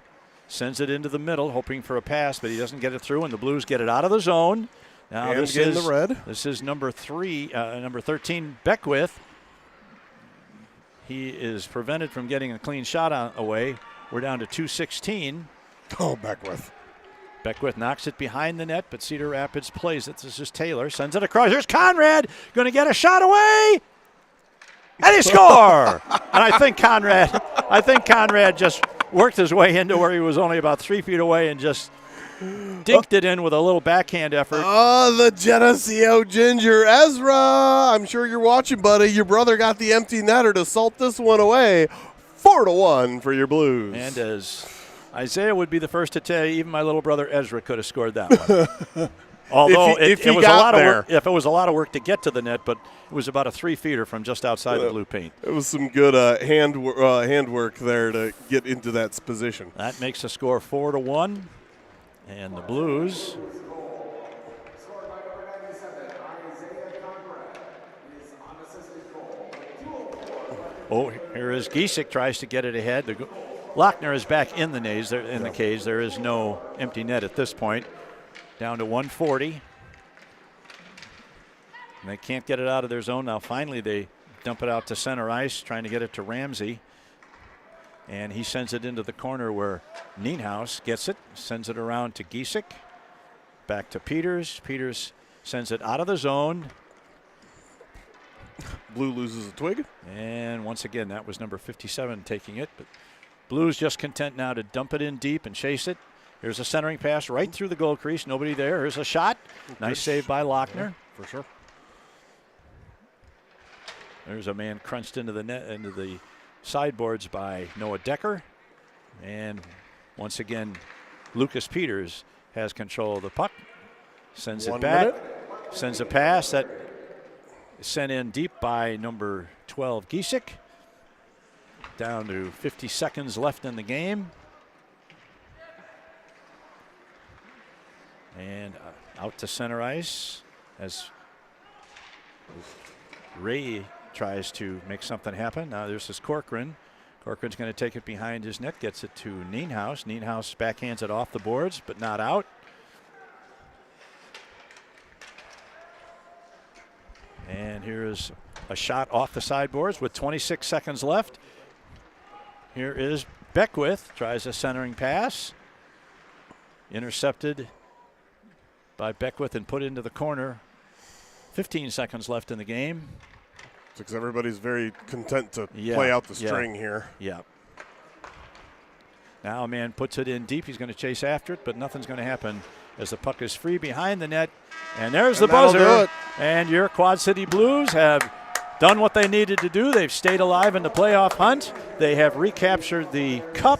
Sends it into the middle, hoping for a pass, but he doesn't get it through, and the Blues get it out of the zone. Now and this is the red. This is number 13, Beckwith. He is prevented from getting a clean shot away. We're down to 2:16. Oh, Beckwith. Beckwith knocks it behind the net, but Cedar Rapids plays it. This is Taylor. Sends it across. Here's Conrad. Going to get a shot away. And he score! And I think Conrad just worked his way into where he was only about 3 feet away and just dinked it in with a little backhand effort. Oh, the Geneseo Ginger. Ezra, I'm sure you're watching, buddy. Your brother got the empty netter to salt this one away. 4-1 for your Blues. And as Isaiah would be the first to tell you, even my little brother Ezra could have scored that one. Although if it he was got a lot there. of work, if it was a lot of work to get to the net, but it was about a 3-feeder from just outside the blue paint. It was some good handwork there to get into that position. That makes the score 4-1, and the Blues. Oh, here is Giesick, tries to get it ahead. Lochner is back in the cage. There is no empty net at this point. Down to 140. And they can't get it out of their zone. Now finally they dump it out to center ice, trying to get it to Ramsey. And he sends it into the corner where Nienhuis gets it, sends it around to Giesick. Back to Peters. Peters sends it out of the zone. Blue loses a twig. And once again, that was number 57 taking it. But Blues just content now to dump it in deep and chase it. Here's a centering pass right through the goal crease. Nobody there. Here's a shot. Nice save by Lochner. Yeah, for sure. There's a man crunched into the net, into the sideboards by Noah Decker. And once again, Lucas Peters has control of the puck. Sends it back. Sends a pass that is sent in deep by number 12, Giesick. Down to 50 seconds left in the game. And out to center ice as Ray tries to make something happen. Now there's this Corcoran. Corcoran's going to take it behind his net, gets it to Nienhuis. Nienhuis backhands it off the boards, but not out. And here was a shot off the sideboards with 26 seconds left. Here is Beckwith, tries a centering pass. Intercepted by Beckwith and put into the corner. 15 seconds left in the game. Because everybody's very content to play out the string here. Yeah. Now a man puts it in deep. He's going to chase after it, but nothing's going to happen as the puck is free behind the net. And there's the buzzer. And your Quad City Blues have done what they needed to do. They've stayed alive in the playoff hunt. They have recaptured the cup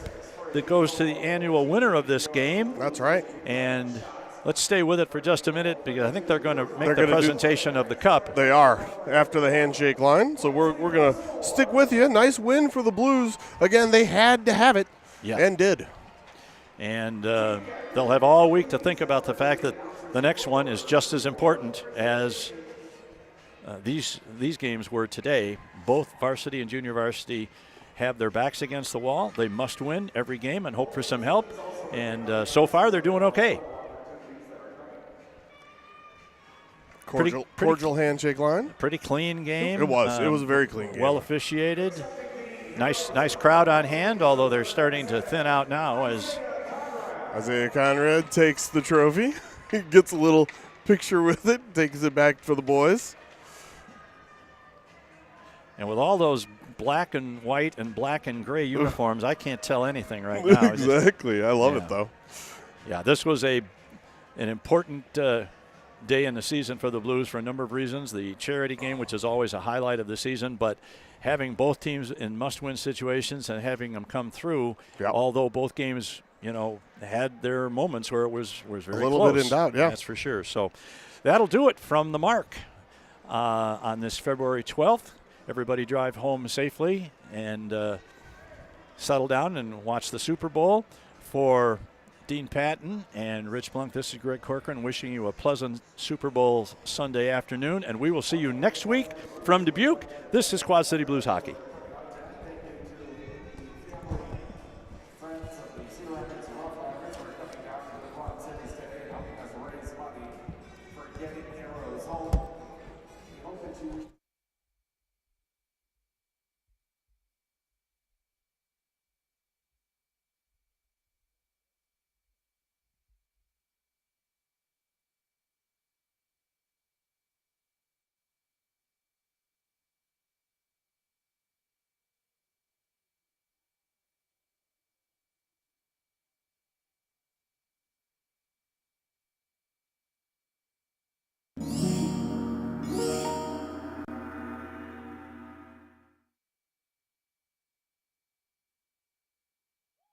that goes to the annual winner of this game. That's right. And let's stay with it for just a minute because I think they're going to make the presentation of the cup. They are after the handshake line. So we're going to stick with you. Nice win for the Blues. Again, they had to have it and did. And they'll have all week to think about the fact that the next one is just as important as these games were today. Both varsity and junior varsity have their backs against the wall. They must win every game and hope for some help. And so far, they're doing okay. Cordial handshake line. Pretty clean game. It was. It was a very clean game. Well officiated. Nice crowd on hand, although they're starting to thin out now as Isaiah Conrad takes the trophy. He gets a little picture with it, takes it back for the boys. And with all those black and white and black and gray uniforms, I can't tell anything right now. Exactly. I love it, though. Yeah, this was an important day in the season for the Blues for a number of reasons. The charity game, which is always a highlight of the season, but having both teams in must-win situations and having them come through, although both games, had their moments where it was very close. A little bit in doubt, That's for sure. So that'll do it from the Mark on this February 12th. Everybody drive home safely and settle down and watch the Super Bowl. For Dean Patton and Rich Blunk, this is Greg Corcoran wishing you a pleasant Super Bowl Sunday afternoon, and we will see you next week from Dubuque. This is Quad City Blues Hockey.